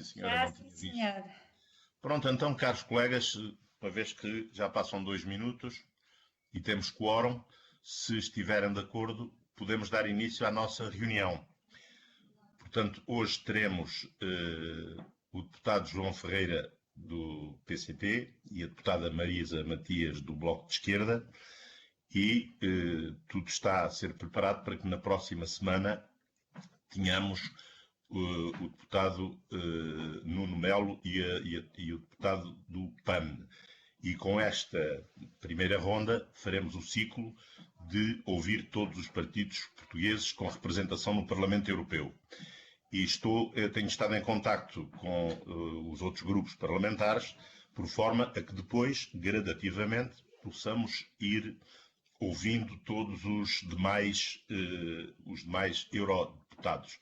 Senhora, não tinha Sim, visto. senhor. Pronto, então, caros colegas, uma vez que já passam 2 minutos e temos quórum, se estiverem de acordo, podemos dar início à nossa reunião. Portanto, hoje teremos o deputado João Ferreira, do PCP, e a deputada Marisa Matias, do Bloco de Esquerda, e tudo está a ser preparado para que na próxima semana tenhamos o deputado Nuno Melo e o deputado do PAN. E com esta primeira ronda faremos o ciclo de ouvir todos os partidos portugueses com representação no Parlamento Europeu. E tenho estado em contacto com os outros grupos parlamentares, por forma a que depois, gradativamente, possamos ir ouvindo todos os demais eurodeputados.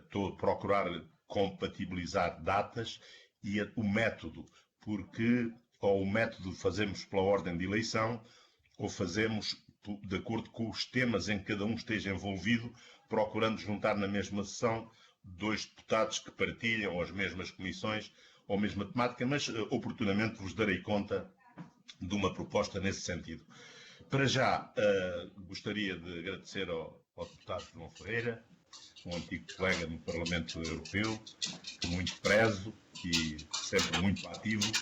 Estou a procurar compatibilizar datas e o método, porque ou o método fazemos pela ordem de eleição, ou fazemos de acordo com os temas em que cada um esteja envolvido, procurando juntar na mesma sessão 2 deputados que partilham as mesmas comissões ou a mesma temática, mas oportunamente vos darei conta de uma proposta nesse sentido. Para já, gostaria de agradecer ao deputado João Ferreira, um antigo colega no Parlamento Europeu, que muito prezo e sempre muito ativo,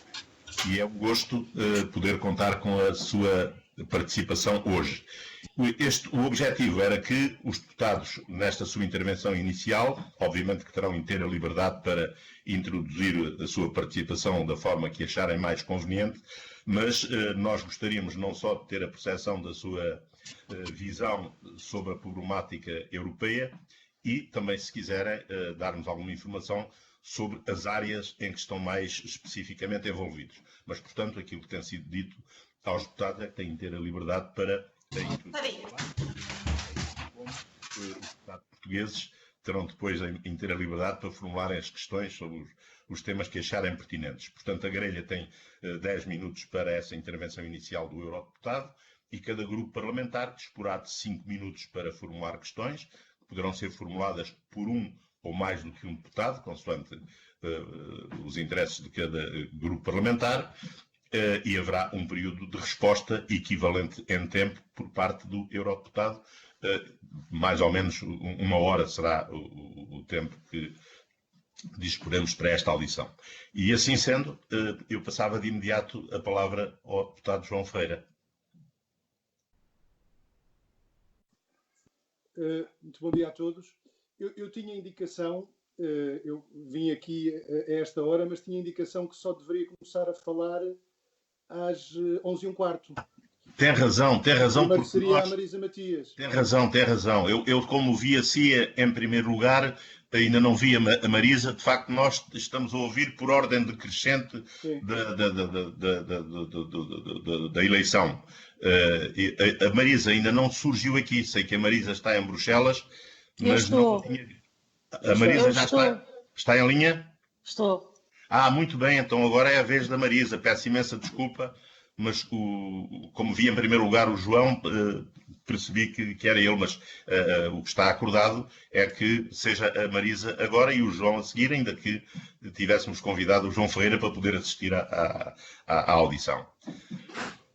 e é um gosto poder contar com a sua participação hoje. O objetivo era que os deputados, nesta sua intervenção inicial, obviamente que terão inteira liberdade para introduzir a sua participação da forma que acharem mais conveniente, mas nós gostaríamos não só de ter a percepção da sua visão sobre a problemática europeia e também, se quiserem, dar-nos alguma informação sobre as áreas em que estão mais especificamente envolvidos. Mas, portanto, aquilo que tem sido dito aos deputados é que têm inteira liberdade para introduzir. Os deputados portugueses terão depois a inteira liberdade para formularem as questões sobre os temas que acharem pertinentes. Portanto, a grelha tem 10 minutos para essa intervenção inicial do eurodeputado e cada grupo parlamentar disporá de 5 minutos para formular questões, que poderão ser formuladas por um ou mais do que um deputado, consoante os interesses de cada grupo parlamentar, e haverá um período de resposta equivalente em tempo por parte do eurodeputado. Mais ou menos 1 hora será o tempo que disporemos para esta audição. E assim sendo, eu passava de imediato a palavra ao deputado João Ferreira. Muito bom dia a todos. Eu tinha indicação, eu vim aqui a esta hora, mas tinha indicação que só deveria começar a falar às 11h15. Tem razão. Primeiro seria a Marisa Matias. Tem razão. Eu como vi a CIA em primeiro lugar, ainda não vi a Marisa. De facto, nós estamos a ouvir por ordem decrescente da eleição. A Marisa ainda não surgiu aqui. Sei que a Marisa está em Bruxelas, mas não tinha... A Marisa já está em linha? Estou. Muito bem, então agora é a vez da Marisa. Peço imensa desculpa, mas como vi em primeiro lugar o João, percebi que era ele, mas o que está acordado é que seja a Marisa agora e o João a seguir, ainda que tivéssemos convidado o João Ferreira para poder assistir à audição.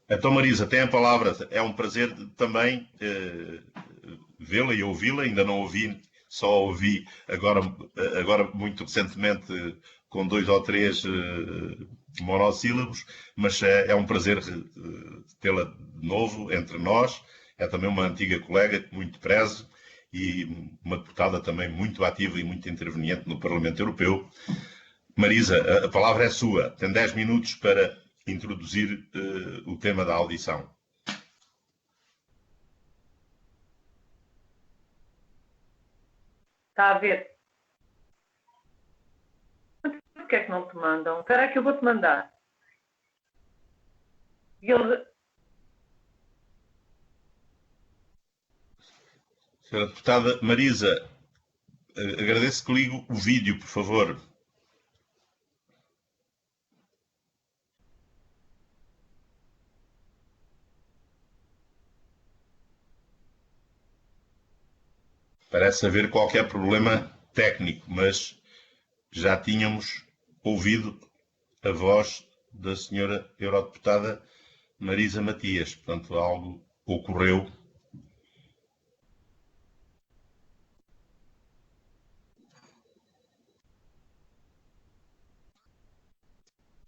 Então, Marisa, tem a palavra. É um prazer também vê-la e ouvi-la. Ainda não ouvi, só ouvi agora muito recentemente com 2 ou 3 monossílabos, mas é um prazer tê-la de novo entre nós. É também uma antiga colega que muito prezo e uma deputada também muito ativa e muito interveniente no Parlamento Europeu. Marisa, a palavra é sua. Tem 10 minutos para introduzir o tema da audição. Está a ver? Por que é que não te mandam? Espera que eu vou-te mandar. Senhora deputada Marisa, agradeço que ligue o vídeo, por favor. Parece haver qualquer problema técnico, mas já tínhamos ouvido a voz da senhora eurodeputada Marisa Matias. Portanto, algo ocorreu.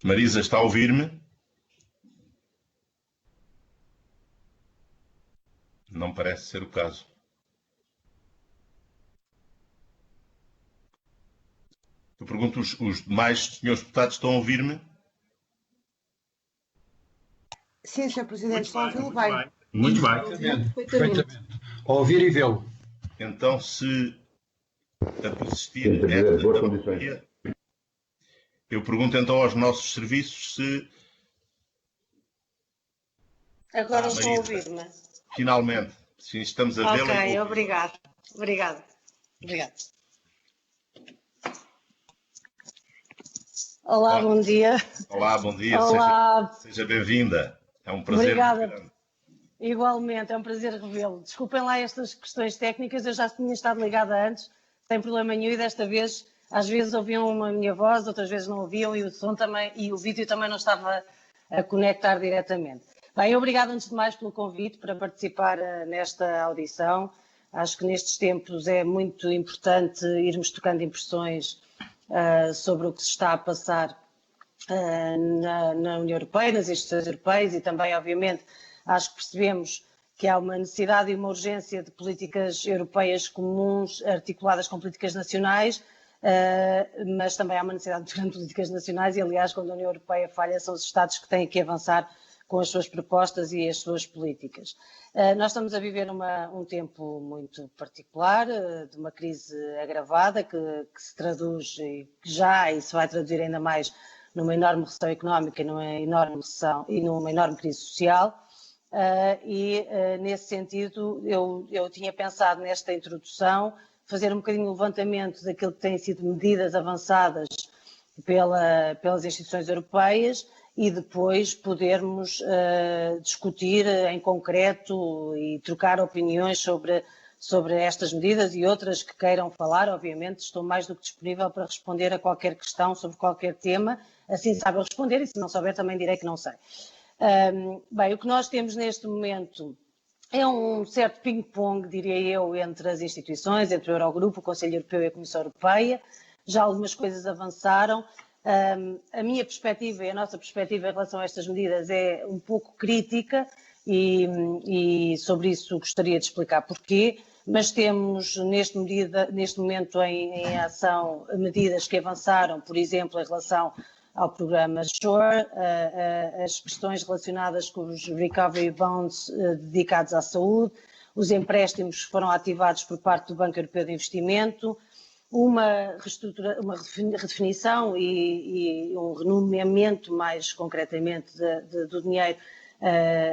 Marisa, está a ouvir-me? Não parece ser o caso. Eu pergunto, os demais senhores deputados estão a ouvir-me? Sim, Sr. Presidente, estão a ouvi-lo bem. Muito bem. Perfeitamente. A ouvir e vê-lo. Então, se a persistir esta anomalia, eu pergunto então aos nossos serviços se... Agora estão a Marisa, ouvir-me. finalmente, sim, estamos a vê-la. Ok, obrigado. Obrigado. Olá, bom dia. Olá, bom dia. Olá. Seja bem-vinda. É um prazer. Obrigada. Igualmente, é um prazer revê-lo. Desculpem lá estas questões técnicas, eu já tinha estado ligada antes, sem problema nenhum, e desta vez, às vezes ouviam a minha voz, outras vezes não ouviam, e o som também, e o vídeo também não estava a conectar diretamente. Bem, obrigado antes de mais pelo convite para participar nesta audição. Acho que nestes tempos é muito importante irmos tocando impressões sobre o que se está a passar na União Europeia, nas instituições europeias, e também, obviamente, acho que percebemos que há uma necessidade e uma urgência de políticas europeias comuns articuladas com políticas nacionais, mas também há uma necessidade de grandes políticas nacionais e, aliás, quando a União Europeia falha, são os Estados que têm que avançar com as suas propostas e as suas políticas. Nós estamos a viver um tempo muito particular, de uma crise agravada que se traduz e se vai traduzir ainda mais numa enorme recessão económica e numa enorme crise social. Nesse sentido, eu tinha pensado nesta introdução fazer um bocadinho o levantamento daquilo que têm sido medidas avançadas pelas instituições europeias e depois podermos discutir em concreto e trocar opiniões sobre estas medidas e outras que queiram falar. Obviamente estou mais do que disponível para responder a qualquer questão sobre qualquer tema, assim sabe responder, e se não souber também direi que não sei. Bem, o que nós temos neste momento é um certo ping-pong, diria eu, entre as instituições, entre o Eurogrupo, o Conselho Europeu e a Comissão Europeia. Já algumas coisas avançaram. A minha perspectiva e a nossa perspectiva em relação a estas medidas é um pouco crítica e sobre isso gostaria de explicar porquê, mas temos neste momento em ação medidas que avançaram, por exemplo, em relação ao programa SURE, as questões relacionadas com os recovery bonds dedicados à saúde, os empréstimos que foram ativados por parte do Banco Europeu de Investimento, uma redefinição e um renomeamento, mais concretamente, do dinheiro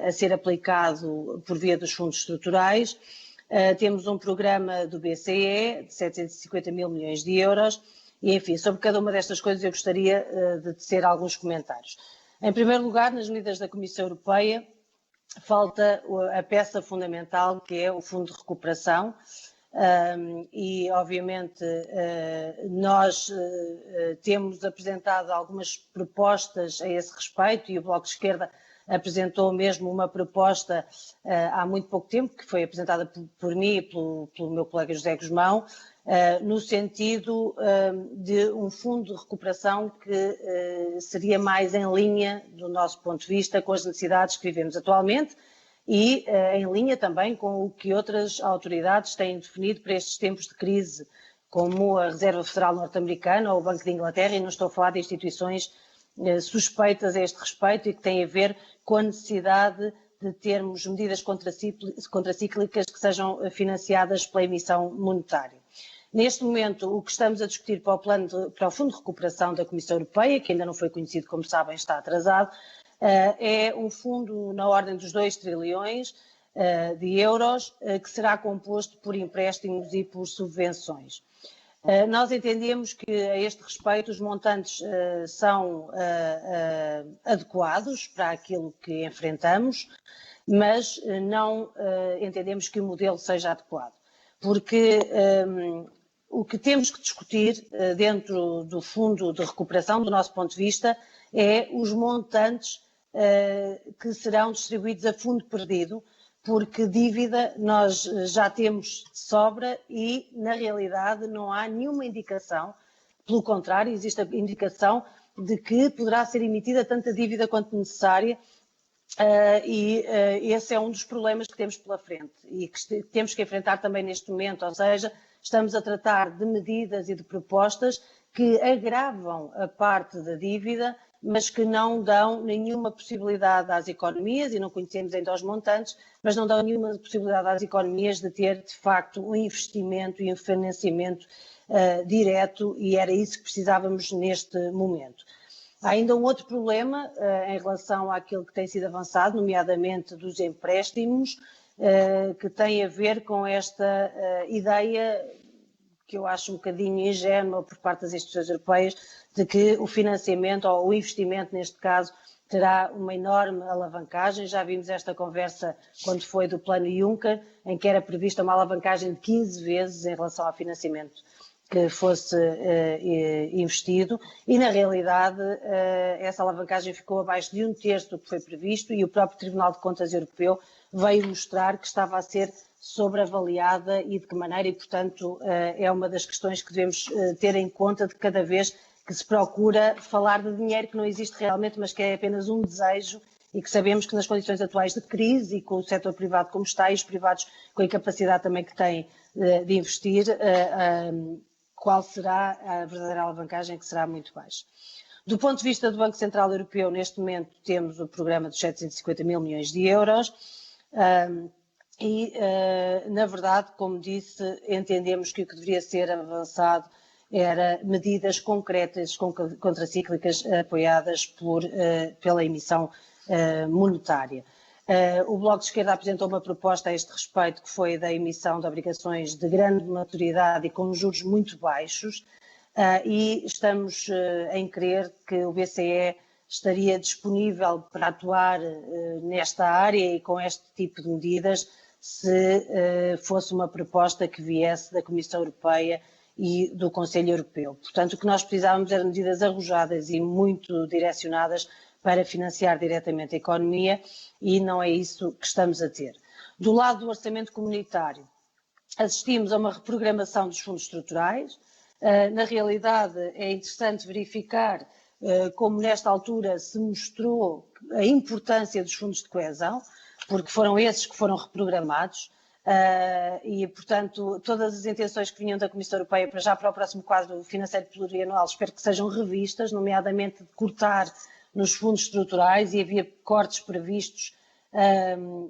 a ser aplicado por via dos fundos estruturais. Temos um programa do BCE de 750 mil milhões de euros e, enfim, sobre cada uma destas coisas eu gostaria de tecer alguns comentários. Em primeiro lugar, nas medidas da Comissão Europeia, falta a peça fundamental, que é o Fundo de Recuperação. E, obviamente, nós temos apresentado algumas propostas a esse respeito e o Bloco de Esquerda apresentou mesmo uma proposta há muito pouco tempo, que foi apresentada por mim e pelo meu colega José Guzmão, no sentido de um fundo de recuperação que seria mais em linha, do nosso ponto de vista, com as necessidades que vivemos atualmente, e em linha também com o que outras autoridades têm definido para estes tempos de crise, como a Reserva Federal Norte-Americana ou o Banco de Inglaterra, e não estou a falar de instituições suspeitas a este respeito e que têm a ver com a necessidade de termos medidas contracíclicas que sejam financiadas pela emissão monetária. Neste momento, o que estamos a discutir para o Fundo de Recuperação da Comissão Europeia, que ainda não foi conhecido, como sabem, está atrasado, é um fundo na ordem dos 2 trilhões de euros, que será composto por empréstimos e por subvenções. Nós entendemos que, a este respeito, os montantes são adequados para aquilo que enfrentamos, mas não entendemos que o modelo seja adequado, porque o que temos que discutir dentro do Fundo de Recuperação, do nosso ponto de vista, é os montantes que serão distribuídos a fundo perdido, porque dívida nós já temos de sobra e, na realidade, não há nenhuma indicação, pelo contrário, existe a indicação de que poderá ser emitida tanta dívida quanto necessária, e esse é um dos problemas que temos pela frente e que temos que enfrentar também neste momento, ou seja, estamos a tratar de medidas e de propostas que agravam a parte da dívida, mas que não dão nenhuma possibilidade às economias, e não conhecemos ainda os montantes, mas não dão nenhuma possibilidade às economias de ter, de facto, um investimento e um financiamento direto, e era isso que precisávamos neste momento. Há ainda um outro problema em relação àquilo que tem sido avançado, nomeadamente dos empréstimos, que tem a ver com esta ideia que eu acho um bocadinho ingênua por parte das instituições europeias, de que o financiamento ou o investimento, neste caso, terá uma enorme alavancagem. Já vimos esta conversa quando foi do plano Juncker, em que era prevista uma alavancagem de 15 vezes em relação ao financiamento que fosse investido, e na realidade essa alavancagem ficou abaixo de 1/3 do que foi previsto, e o próprio Tribunal de Contas Europeu veio mostrar que estava a ser sobreavaliada e de que maneira, e portanto é uma das questões que devemos ter em conta de cada vez que se procura falar de dinheiro que não existe realmente, mas que é apenas um desejo, e que sabemos que nas condições atuais de crise e com o setor privado como está, e os privados com a incapacidade também que têm de investir, qual será a verdadeira alavancagem, que será muito baixa. Do ponto de vista do Banco Central Europeu, neste momento temos o programa dos 750 mil milhões de euros e, na verdade, como disse, entendemos que o que deveria ser avançado era medidas concretas contracíclicas apoiadas pela emissão monetária. O Bloco de Esquerda apresentou uma proposta a este respeito, que foi da emissão de obrigações de grande maturidade e com juros muito baixos, e estamos em crer que o BCE estaria disponível para atuar nesta área e com este tipo de medidas, se fosse uma proposta que viesse da Comissão Europeia e do Conselho Europeu. Portanto, o que nós precisávamos eram medidas arrojadas e muito direcionadas para financiar diretamente a economia, e não é isso que estamos a ter. Do lado do orçamento comunitário, assistimos a uma reprogramação dos fundos estruturais. Na realidade, é interessante verificar como nesta altura se mostrou a importância dos fundos de coesão, porque foram esses que foram reprogramados, e, portanto, todas as intenções que vinham da Comissão Europeia para o próximo quadro financeiro plurianual, espero que sejam revistas, nomeadamente de cortar nos fundos estruturais, e havia cortes previstos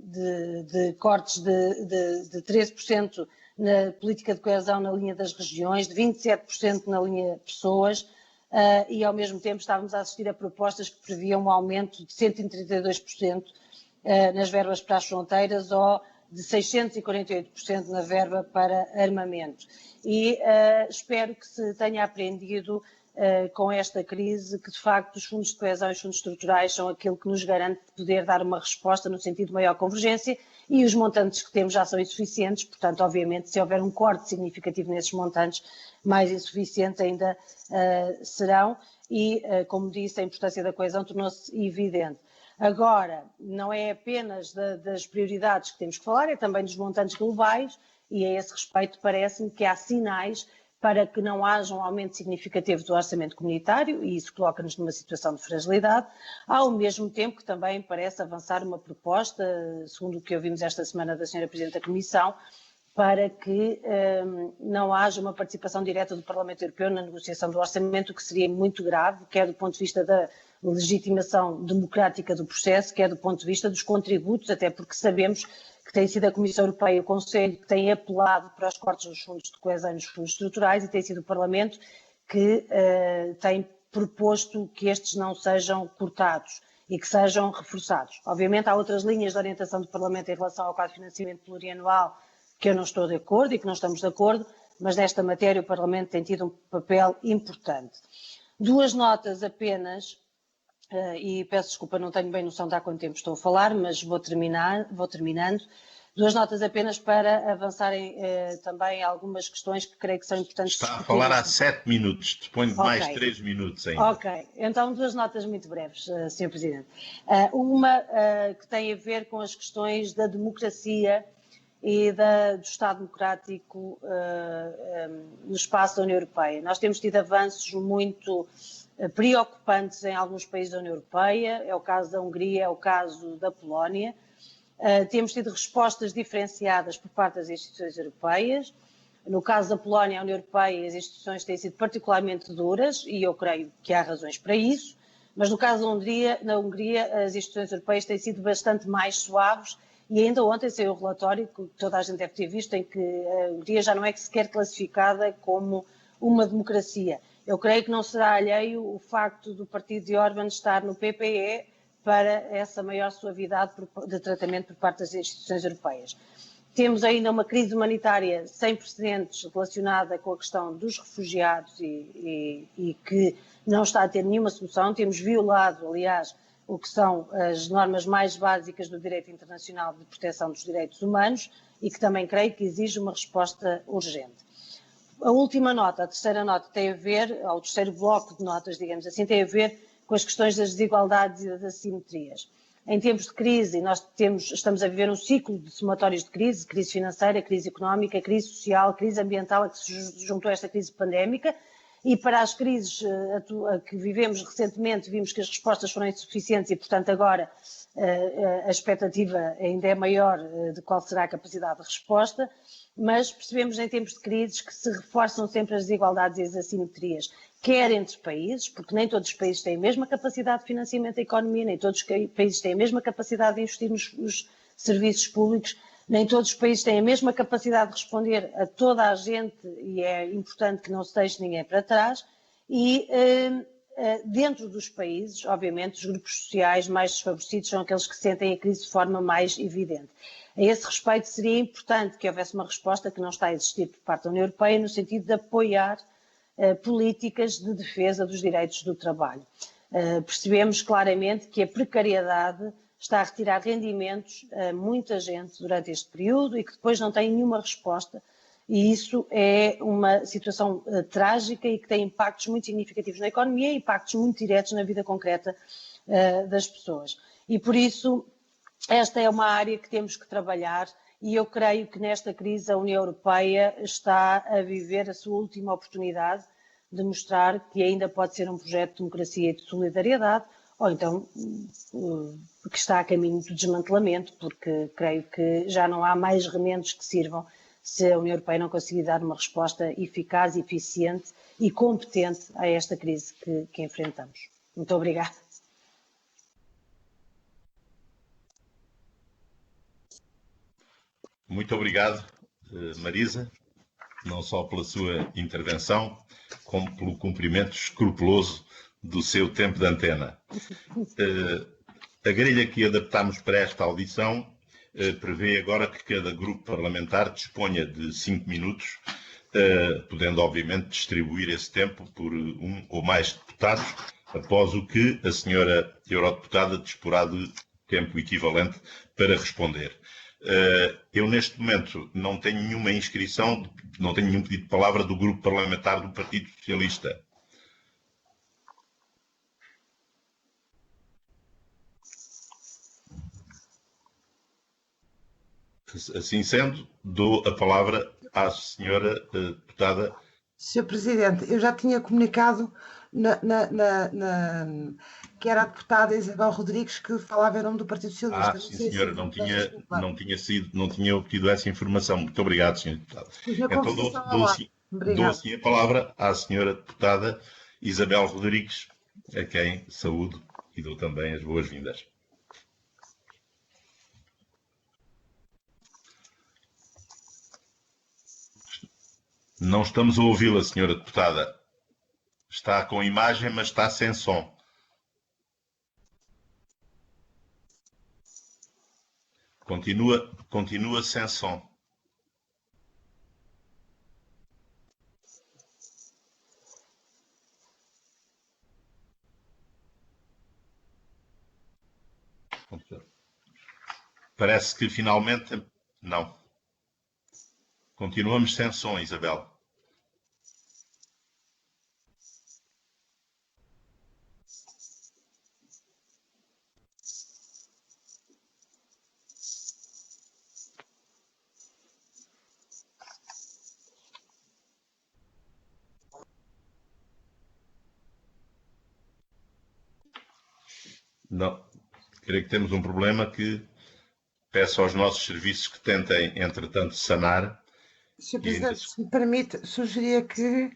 de cortes de 13% na política de coesão na linha das regiões, de 27% na linha pessoas, e ao mesmo tempo estávamos a assistir a propostas que previam um aumento de 132% nas verbas para as fronteiras, ou de 648% na verba para armamento. E espero que se tenha aprendido com esta crise que, de facto, os fundos de coesão e os fundos estruturais são aquilo que nos garante poder dar uma resposta no sentido de maior convergência, e os montantes que temos já são insuficientes. Portanto, obviamente, se houver um corte significativo nesses montantes, mais insuficientes ainda serão, e, como disse, a importância da coesão tornou-se evidente. Agora, não é apenas das prioridades que temos que falar, é também dos montantes globais, e a esse respeito parece-me que há sinais para que não haja um aumento significativo do orçamento comunitário, e isso coloca-nos numa situação de fragilidade, ao mesmo tempo que também parece avançar uma proposta, segundo o que ouvimos esta semana da Sra. Presidente da Comissão, para que não haja uma participação direta do Parlamento Europeu na negociação do orçamento, o que seria muito grave, quer do ponto de vista da legitimação democrática do processo, quer do ponto de vista dos contributos, até porque sabemos que tem sido a Comissão Europeia e o Conselho que têm apelado para os cortes dos fundos de coesão e nos fundos estruturais, e tem sido o Parlamento que tem proposto que estes não sejam cortados e que sejam reforçados. Obviamente há outras linhas de orientação do Parlamento em relação ao quadro de financiamento plurianual que eu não estou de acordo e que não estamos de acordo, mas nesta matéria o Parlamento tem tido um papel importante. Duas notas apenas, e peço desculpa, não tenho bem noção de há quanto tempo estou a falar, mas vou terminando. Duas notas apenas para avançarem também algumas questões que creio que são importantes. Está a falar há 7 minutos, dispõe de mais 3 minutos ainda. Ok, então duas notas muito breves, Sr. Presidente. Uma que tem a ver com as questões da democracia e do Estado Democrático no espaço da União Europeia. Nós temos tido avanços muito preocupantes em alguns países da União Europeia, é o caso da Hungria, é o caso da Polónia. Temos tido respostas diferenciadas por parte das instituições europeias. No caso da Polónia, a União Europeia e as instituições têm sido particularmente duras e eu creio que há razões para isso, mas no caso na Hungria, as instituições europeias têm sido bastante mais suaves e ainda ontem saiu o relatório, que toda a gente deve ter visto, em que a Hungria já não é sequer classificada como uma democracia. Eu creio que não será alheio o facto do partido de Orbán estar no PPE para essa maior suavidade de tratamento por parte das instituições europeias. Temos ainda uma crise humanitária sem precedentes relacionada com a questão dos refugiados e que não está a ter nenhuma solução. Temos violado, aliás, o que são as normas mais básicas do direito internacional de proteção dos direitos humanos e que também creio que exige uma resposta urgente. A última nota, a terceira nota, tem a ver, ou o terceiro bloco de notas, digamos assim, tem a ver com as questões das desigualdades e das assimetrias. Em tempos de crise, nós estamos a viver um ciclo de somatórios de crise financeira, crise económica, crise social, crise ambiental, a que se juntou esta crise pandémica, e para as crises que vivemos recentemente, vimos que as respostas foram insuficientes e, portanto, agora a expectativa ainda é maior de qual será a capacidade de resposta, mas percebemos em tempos de crises que se reforçam sempre as desigualdades e as assimetrias, quer entre países, porque nem todos os países têm a mesma capacidade de financiamento da economia, nem todos os países têm a mesma capacidade de investir nos serviços públicos, nem todos os países têm a mesma capacidade de responder a toda a gente e é importante que não se deixe ninguém para trás e dentro dos países, obviamente, os grupos sociais mais desfavorecidos são aqueles que sentem a crise de forma mais evidente. A esse respeito seria importante que houvesse uma resposta que não está a existir por parte da União Europeia no sentido de apoiar políticas de defesa dos direitos do trabalho. Percebemos claramente que a precariedade está a retirar rendimentos a muita gente durante este período e que depois não tem nenhuma resposta e isso é uma situação trágica e que tem impactos muito significativos na economia e impactos muito diretos na vida concreta das pessoas. E por isso esta é uma área que temos que trabalhar e eu creio que nesta crise a União Europeia está a viver a sua última oportunidade de mostrar que ainda pode ser um projeto de democracia e de solidariedade, ou então que está a caminho do desmantelamento, porque creio que já não há mais remendos que sirvam se a União Europeia não conseguir dar uma resposta eficaz, eficiente e competente a esta crise que enfrentamos. Muito obrigada. Muito obrigado, Marisa, não só pela sua intervenção, como pelo cumprimento escrupuloso do seu tempo de antena. A grelha que adaptámos para esta audição prevê agora que cada grupo parlamentar disponha de 5 minutos, podendo obviamente distribuir esse tempo por um ou mais deputados, após o que a senhora eurodeputada disporá de tempo equivalente para responder. Eu neste momento não tenho nenhuma inscrição, não tenho nenhum pedido de palavra do grupo parlamentar do Partido Socialista. Assim sendo, dou a palavra à senhora deputada. Sr. Presidente, eu já tinha comunicado que era a deputada Isabel Rodrigues que falava em nome do Partido Socialista. Sim, senhora, não tinha obtido essa informação. Muito obrigado, senhor deputado. Então dou assim a palavra à senhora deputada Isabel Rodrigues, a quem saúdo e dou também as boas-vindas. Não estamos a ouvi-la, senhora deputada. Está com imagem, mas está sem som. Continua sem som. Parece que finalmente Não. Continuamos sem som, Isabel. Não. Creio que temos um problema que peço aos nossos serviços que tentem, entretanto, sanar. Sr. Presidente, se me permite, sugeria que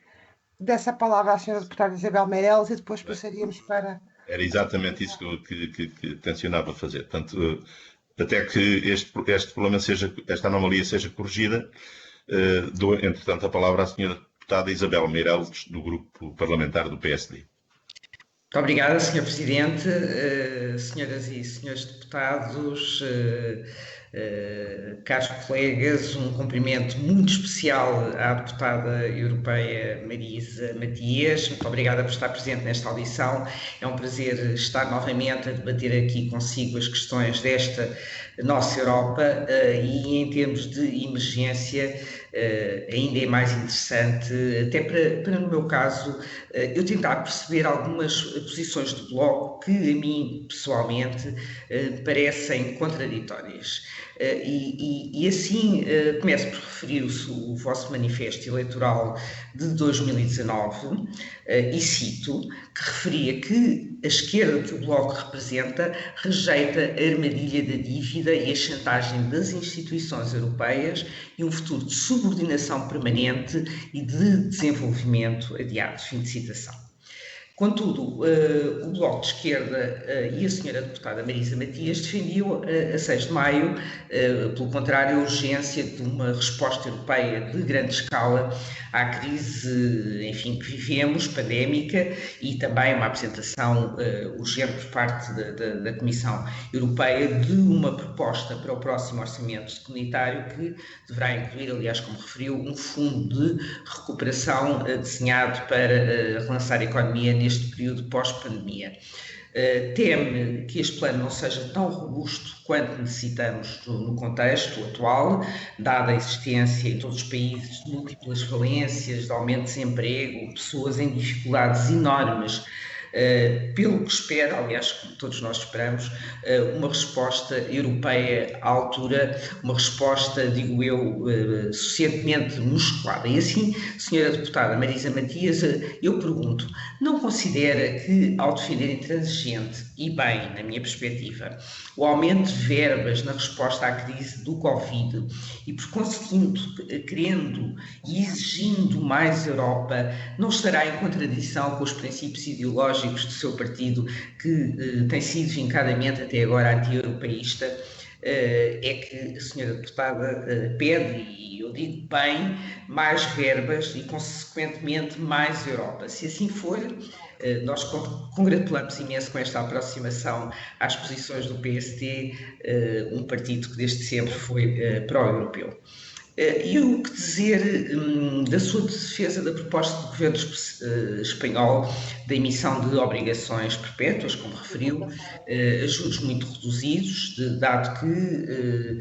desse a palavra à Sra. Deputada Isabel Meireles e depois passaríamos para... Era exatamente isso que tencionava fazer. Portanto, até que este problema esta anomalia seja corrigida, dou, entretanto, a palavra à Sra. Deputada Isabel Meireles, do Grupo Parlamentar do PSD. Muito obrigada, Sr. Presidente, senhoras e senhores deputados, caros colegas, um cumprimento muito especial à deputada europeia Marisa Matias. Muito obrigada por estar presente nesta audição. É um prazer estar novamente a debater aqui consigo as questões desta nossa Europa e em termos de emergência ainda é mais interessante, até para no meu caso, eu tentar perceber algumas posições do Bloco que a mim, pessoalmente, parecem contraditórias. E assim, começo por referir o vosso manifesto eleitoral de 2019 e cito, que referia que a esquerda que o Bloco representa rejeita a armadilha da dívida e a chantagem das instituições europeias e um futuro de subordinação permanente e de desenvolvimento adiado. Fim de citação. Contudo, o Bloco de Esquerda e a senhora deputada Marisa Matias defendiam a 6 de maio, pelo contrário, a urgência de uma resposta europeia de grande escala à crise, enfim, que vivemos, pandémica, e também uma apresentação urgente por parte da Comissão Europeia de uma proposta para o próximo orçamento comunitário que deverá incluir, aliás, como referiu, um fundo de recuperação desenhado para relançar a economia neste período pós-pandemia. Teme que este plano não seja tão robusto quanto necessitamos no contexto atual, dada a existência em todos os países de múltiplas falências, de aumento de desemprego, pessoas em dificuldades enormes, pelo que espera, aliás, como todos nós esperamos, uma resposta europeia à altura, uma resposta, digo eu, suficientemente musculada. E assim, senhora deputada Marisa Matias, eu pergunto, não considera que, ao defender intransigente e bem, na minha perspectiva, o aumento de verbas na resposta à crise do Covid e, por conseguinte, querendo e exigindo mais Europa, não estará em contradição com os princípios ideológicos do seu partido, que tem sido vincadamente até agora anti-europeísta? É que a senhora deputada pede, e eu digo bem, mais verbas e, consequentemente, mais Europa. Se assim for, nós congratulamos imenso com esta aproximação às posições do PSD, um partido que desde sempre foi pró-europeu. E o que dizer da sua defesa da proposta do governo espanhol da emissão de obrigações perpétuas, como referiu, a juros muito reduzidos, dado que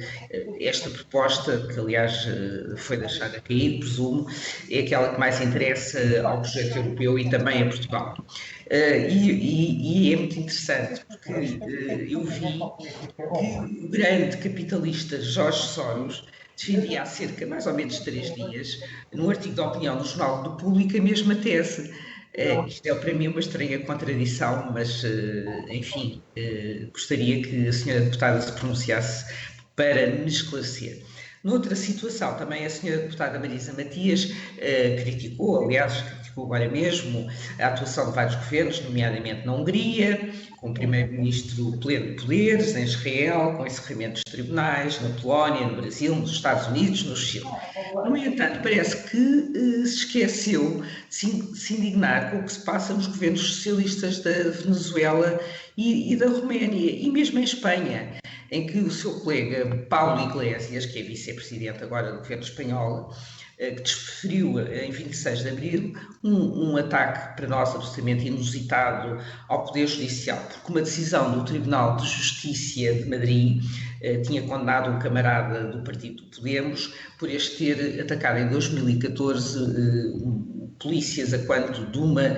esta proposta, que aliás foi deixada cair, presumo, é aquela que mais interessa ao projeto europeu e também a Portugal. E é muito interessante porque eu vi que o grande capitalista Jorge Soros defendia há cerca mais ou menos 3 dias, num artigo de opinião no Jornal do Público, a mesma tese. Isto é para mim uma estranha contradição, mas, enfim, gostaria que a senhora deputada se pronunciasse para me esclarecer. Noutra situação, também a senhora deputada Marisa Matias criticou agora mesmo a atuação de vários governos, nomeadamente na Hungria, com o primeiro-ministro pleno de poderes, em Israel, com encerramento dos tribunais, na Polónia, no Brasil, nos Estados Unidos, no Chile. No entanto, parece que se esqueceu de se indignar com o que se passa nos governos socialistas da Venezuela e da Roménia, e mesmo em Espanha, em que o seu colega Paulo Iglesias, que é vice-presidente agora do governo espanhol, que desferiu em 26 de abril um ataque para nós absolutamente inusitado ao Poder Judicial, porque uma decisão do Tribunal de Justiça de Madrid tinha condenado um camarada do partido Podemos por este ter atacado em 2014 polícias a quanto de uma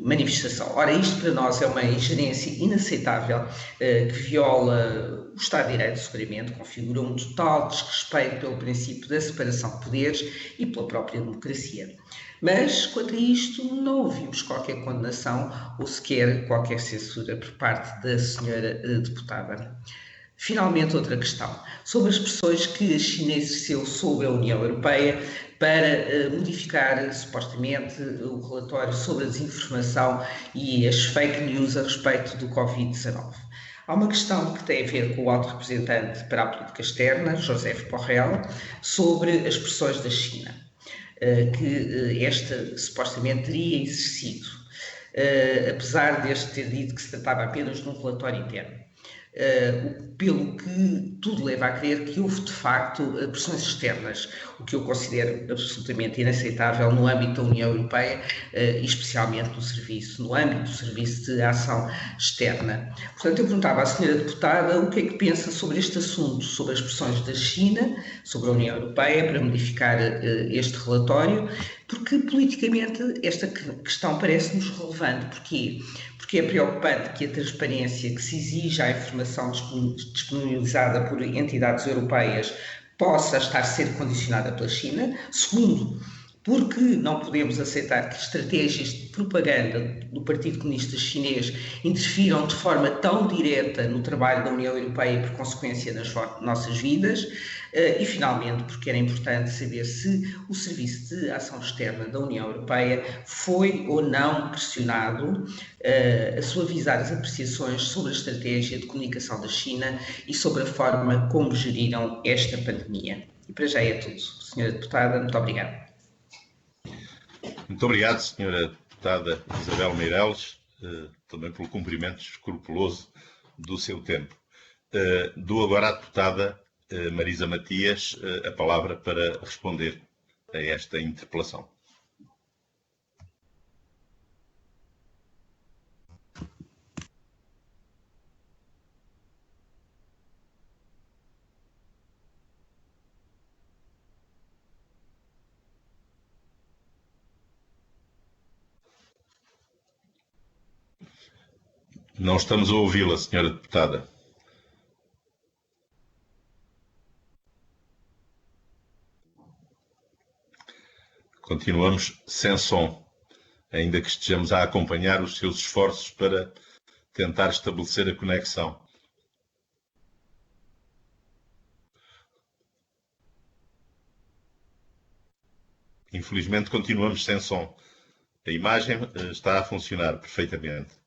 manifestação. Ora, isto para nós é uma ingerência inaceitável que viola o Estado de Direito, seguramente, configura um total desrespeito pelo princípio da separação de poderes e pela própria democracia. Mas, quanto a isto, não ouvimos qualquer condenação ou sequer qualquer censura por parte da senhora deputada. Finalmente, outra questão, sobre as pressões que a China exerceu sobre a União Europeia para modificar, supostamente, o relatório sobre a desinformação e as fake news a respeito do Covid-19. Há uma questão que tem a ver com o alto representante para a política externa, Josep Borrell, sobre as pressões da China, que esta supostamente teria exercido, apesar deste ter dito que se tratava apenas de um relatório interno. Pelo que tudo leva a crer que houve de facto pressões externas, o que eu considero absolutamente inaceitável no âmbito da União Europeia, especialmente no âmbito do Serviço de Ação Externa. Portanto, eu perguntava à senhora deputada o que é que pensa sobre este assunto, sobre as pressões da China, sobre a União Europeia, para modificar este relatório, porque politicamente esta questão parece-nos relevante. Porquê? Porque é preocupante que a transparência que se exige à informação disponibilizada por entidades europeias possa estar a ser condicionada pela China. Segundo, porque não podemos aceitar que estratégias de propaganda do Partido Comunista Chinês interfiram de forma tão direta no trabalho da União Europeia e, por consequência, nas nossas vidas. E, finalmente, porque era importante saber se o Serviço de Ação Externa da União Europeia foi ou não pressionado a suavizar as apreciações sobre a estratégia de comunicação da China e sobre a forma como geriram esta pandemia. E para já é tudo. Senhora Deputada, muito obrigada. Muito obrigado, senhora deputada Isabel Meireles, também pelo cumprimento escrupuloso do seu tempo. Dou agora à deputada Marisa Matias a palavra para responder a esta interpelação. Não estamos a ouvi-la, senhora deputada. Continuamos sem som, ainda que estejamos a acompanhar os seus esforços para tentar estabelecer a conexão. Infelizmente, continuamos sem som. A imagem está a funcionar perfeitamente.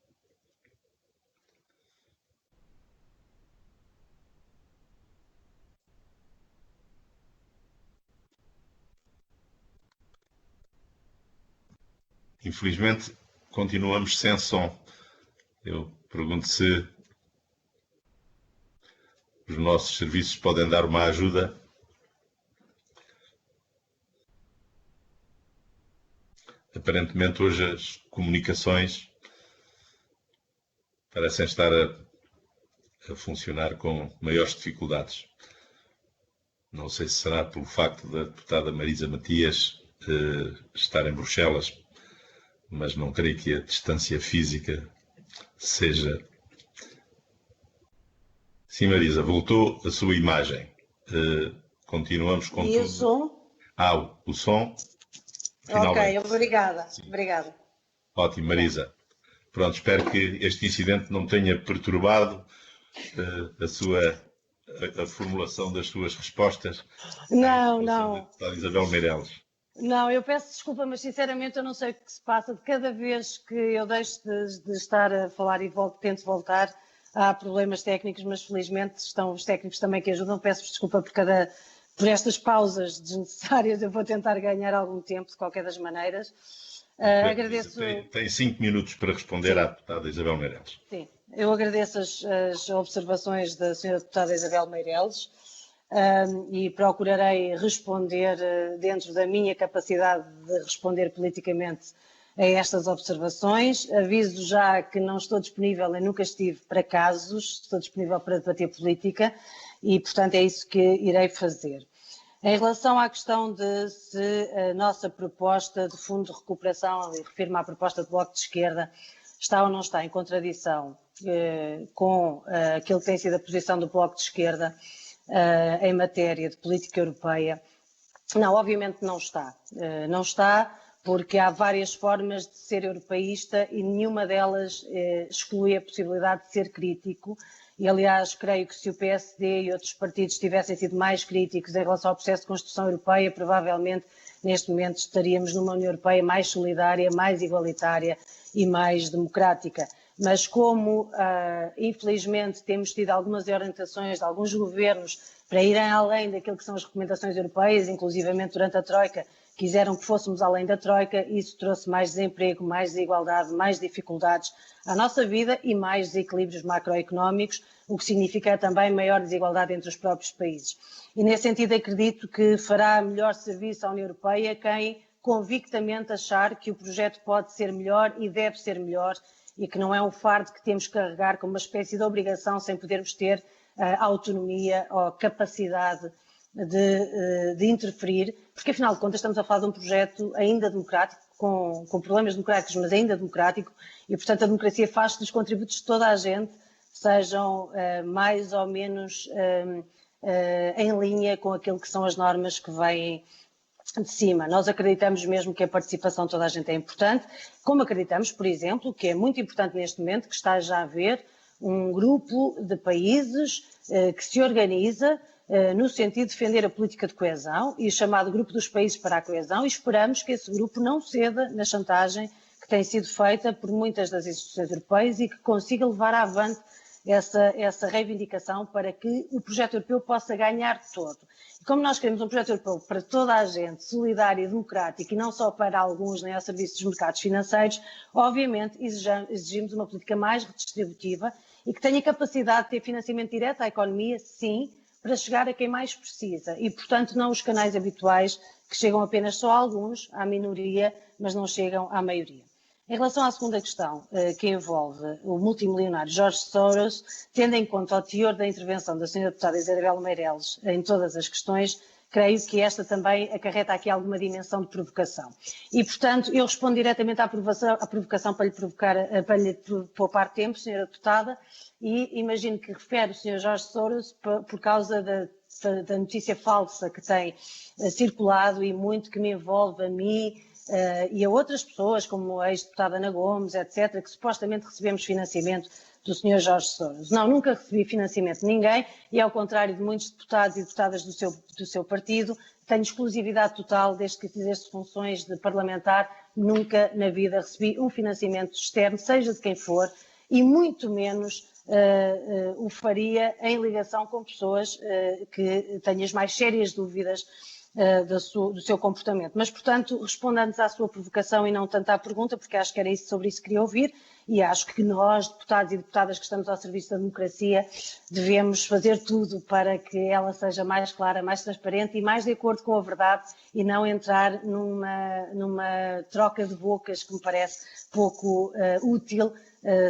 Infelizmente, continuamos sem som. Eu pergunto se os nossos serviços podem dar uma ajuda. Aparentemente, hoje as comunicações parecem estar a funcionar com maiores dificuldades. Não sei se será pelo facto da deputada Marisa Matias estar em Bruxelas, mas não creio que a distância física seja... Sim, Marisa, voltou a sua imagem. Continuamos com e tudo. O som? O som. Finalmente. Ok, obrigada. Sim. Obrigada. Ótimo, Marisa. Pronto, espero que este incidente não tenha perturbado a formulação das suas respostas. Não. Deputada Isabel Meireles. Não, eu peço desculpa, mas sinceramente eu não sei o que se passa. De cada vez que eu deixo de estar a falar e tento voltar, há problemas técnicos, mas felizmente estão os técnicos também que ajudam. Peço desculpa por estas pausas desnecessárias. Eu vou tentar ganhar algum tempo, de qualquer das maneiras. Agradeço... Tem 5 minutos para responder à deputada Isabel Meireles. Sim, eu agradeço as observações da senhora deputada Isabel Meireles. e procurarei responder dentro da minha capacidade de responder politicamente a estas observações. Aviso já que não estou disponível, eu nunca estive para casos, estou disponível para debater política e, portanto, é isso que irei fazer. Em relação à questão de se a nossa proposta de fundo de recuperação, e refiro-me à proposta do Bloco de Esquerda, está ou não está em contradição com aquilo que tem sido a posição do Bloco de Esquerda em matéria de política europeia, não, obviamente não está. Não está porque há várias formas de ser europeísta e nenhuma delas exclui a possibilidade de ser crítico. E, aliás, creio que se o PSD e outros partidos tivessem sido mais críticos em relação ao processo de construção europeia, provavelmente, neste momento, estaríamos numa União Europeia mais solidária, mais igualitária e mais democrática. Mas como, infelizmente, temos tido algumas orientações de alguns governos para irem além daquilo que são as recomendações europeias, inclusivamente durante a Troika, quiseram que fôssemos além da Troika, isso trouxe mais desemprego, mais desigualdade, mais dificuldades à nossa vida e mais desequilíbrios macroeconómicos, o que significa também maior desigualdade entre os próprios países. E nesse sentido acredito que fará melhor serviço à União Europeia quem convictamente achar que o projeto pode ser melhor e deve ser melhor e que não é um fardo que temos que carregar como uma espécie de obrigação sem podermos ter autonomia ou capacidade de interferir, porque afinal de contas estamos a falar de um projeto ainda democrático, com problemas democráticos, mas ainda democrático, e portanto a democracia faz que os contributos de toda a gente sejam mais ou menos em linha com aquilo que são as normas que vêm de cima. Nós acreditamos mesmo que a participação de toda a gente é importante, como acreditamos, por exemplo, que é muito importante neste momento que está já a haver um grupo de países que se organiza no sentido de defender a política de coesão e o chamado Grupo dos Países para a Coesão, e esperamos que esse grupo não ceda na chantagem que tem sido feita por muitas das instituições europeias e que consiga levar avante essa reivindicação para que o projeto europeu possa ganhar todo. E como nós queremos um projeto europeu para toda a gente, solidário e democrático, e não só para alguns, nem ao serviço dos mercados financeiros, obviamente exigimos uma política mais redistributiva e que tenha capacidade de ter financiamento direto à economia, sim, para chegar a quem mais precisa e, portanto, não os canais habituais que chegam apenas só a alguns, à minoria, mas não chegam à maioria. Em relação à segunda questão, que envolve o multimilionário George Soros, tendo em conta o teor da intervenção da Sra. Deputada Isabel Meireles em todas as questões, creio que esta também acarreta aqui alguma dimensão de provocação. E, portanto, eu respondo diretamente à provocação para lhe poupar tempo, Sra. Deputada, e imagino que refere o Sr. Jorge Soros por causa da notícia falsa que tem circulado e muito que me envolve a mim e a outras pessoas, como a ex-deputada Ana Gomes, etc., que supostamente recebemos financiamento do Sr. Jorge Soros. Não, nunca recebi financiamento de ninguém e, ao contrário de muitos deputados e deputadas do seu partido, tenho exclusividade total desde que fizeste funções de parlamentar, nunca na vida recebi um financiamento externo, seja de quem for, e muito menos o faria em ligação com pessoas que têm as mais sérias dúvidas do seu comportamento. Mas, portanto, respondendo à sua provocação e não tanto à pergunta, porque acho que era sobre isso que queria ouvir, e acho que nós, deputados e deputadas que estamos ao serviço da democracia, devemos fazer tudo para que ela seja mais clara, mais transparente e mais de acordo com a verdade e não entrar numa troca de bocas que me parece pouco útil,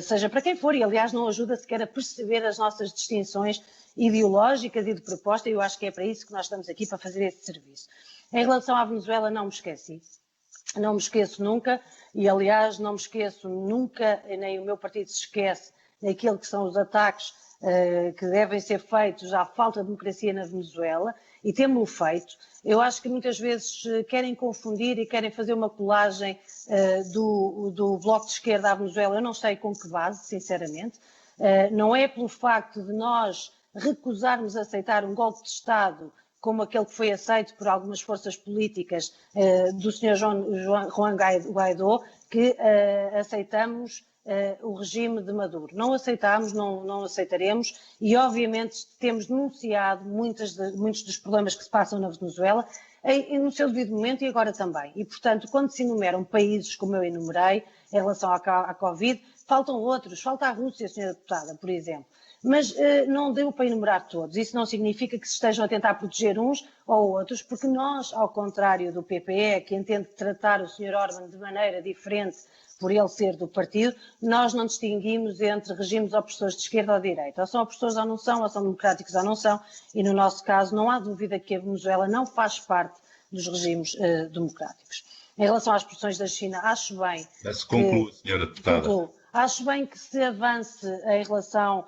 seja para quem for, e aliás não ajuda sequer a perceber as nossas distinções ideológicas e de proposta, e eu acho que é para isso que nós estamos aqui, para fazer esse serviço. Em relação à Venezuela, não me esqueci. Não me esqueço nunca, e aliás não me esqueço nunca, nem o meu partido se esquece, daquilo que são os ataques que devem ser feitos à falta de democracia na Venezuela, e temos-o feito. Eu acho que muitas vezes querem confundir e querem fazer uma colagem do Bloco de Esquerda à Venezuela, eu não sei com que base, sinceramente. Não é pelo facto de nós recusarmos a aceitar um golpe de Estado como aquele que foi aceito por algumas forças políticas do Sr. Juan Guaidó, que aceitamos o regime de Maduro. Não aceitamos, não aceitaremos e, obviamente, temos denunciado muitos dos problemas que se passam na Venezuela. no seu devido momento e agora também. E, portanto, quando se enumeram países, como eu enumerei, em relação à Covid, faltam outros, falta a Rússia, Sra. Deputada, por exemplo. Mas não deu para enumerar todos. Isso não significa que se estejam a tentar proteger uns ou outros, porque nós, ao contrário do PPE, que entende tratar o Sr. Orbán de maneira diferente por ele ser do partido, nós não distinguimos entre regimes opressores de esquerda ou de direita. Ou são opressores ou não são democráticos ou não são, e no nosso caso não há dúvida que a Venezuela não faz parte dos regimes democráticos. Em relação às posições da China, acho bem... Se conclua, Sra. Deputada. Acho bem que se avance em relação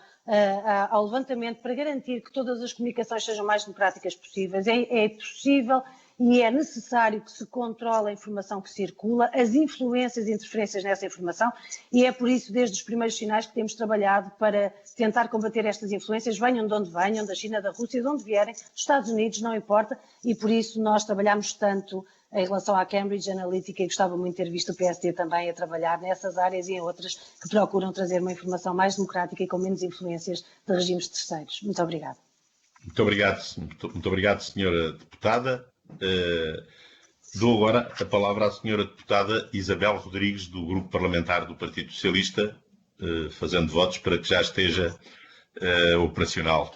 ao levantamento para garantir que todas as comunicações sejam mais democráticas possíveis. É possível e é necessário que se controle a informação que circula, as influências e interferências nessa informação, e é por isso, desde os primeiros sinais, que temos trabalhado para tentar combater estas influências, venham de onde venham, da China, da Rússia, de onde vierem, dos Estados Unidos, não importa, e por isso nós trabalhamos tanto em relação à Cambridge Analytica, e gostava muito de ter visto o PSD também a trabalhar nessas áreas e em outras que procuram trazer uma informação mais democrática e com menos influências de regimes terceiros. Muito obrigada. Muito obrigado, Sra. Deputada. Dou agora a palavra à Sra. Deputada Isabel Rodrigues, do Grupo Parlamentar do Partido Socialista, fazendo votos para que já esteja operacional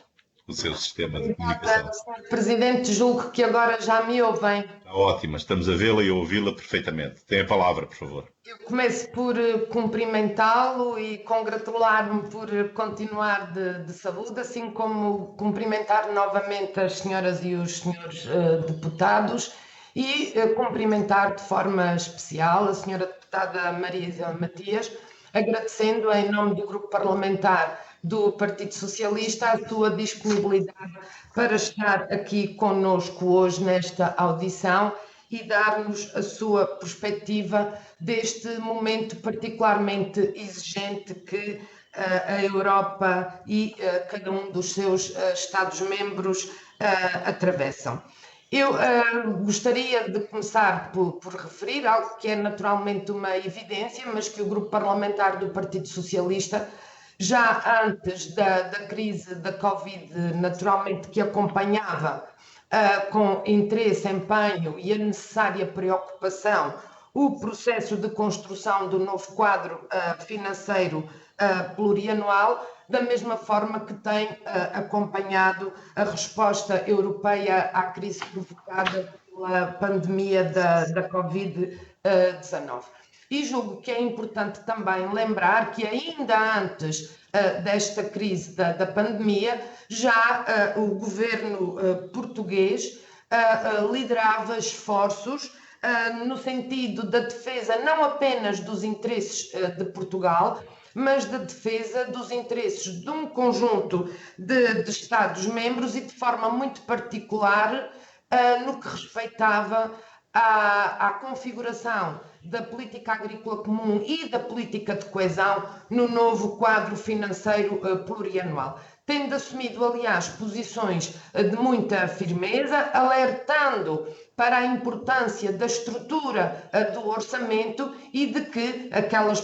o seu sistema de comunicação. Sr. Presidente, julgo que agora já me ouvem. Está ótima, estamos a vê-la e a ouvi-la perfeitamente. Tem a palavra, por favor. Eu começo por cumprimentá-lo e congratular-me por continuar de saúde, assim como cumprimentar novamente as senhoras e os senhores deputados e cumprimentar de forma especial a senhora deputada Maria Isabel Matias, agradecendo em nome do Grupo Parlamentar do Partido Socialista a sua disponibilidade para estar aqui conosco hoje nesta audição e dar-nos a sua perspectiva deste momento particularmente exigente que a Europa e cada um dos seus Estados-membros atravessam. Eu gostaria de começar por referir algo que é naturalmente uma evidência, mas que o Grupo Parlamentar do Partido Socialista, já antes da crise da Covid, naturalmente que acompanhava com interesse, empenho e a necessária preocupação o processo de construção do novo quadro financeiro plurianual, da mesma forma que tem acompanhado a resposta europeia à crise provocada pela pandemia da Covid-19. E julgo que é importante também lembrar que ainda antes desta crise da pandemia, já o governo português liderava esforços no sentido da defesa não apenas dos interesses de Portugal, mas da defesa dos interesses de um conjunto de Estados-membros e de forma muito particular no que respeitava à configuração da política agrícola comum e da política de coesão no novo quadro financeiro plurianual, tendo assumido, aliás, posições de muita firmeza, alertando para a importância da estrutura do orçamento e de que aquelas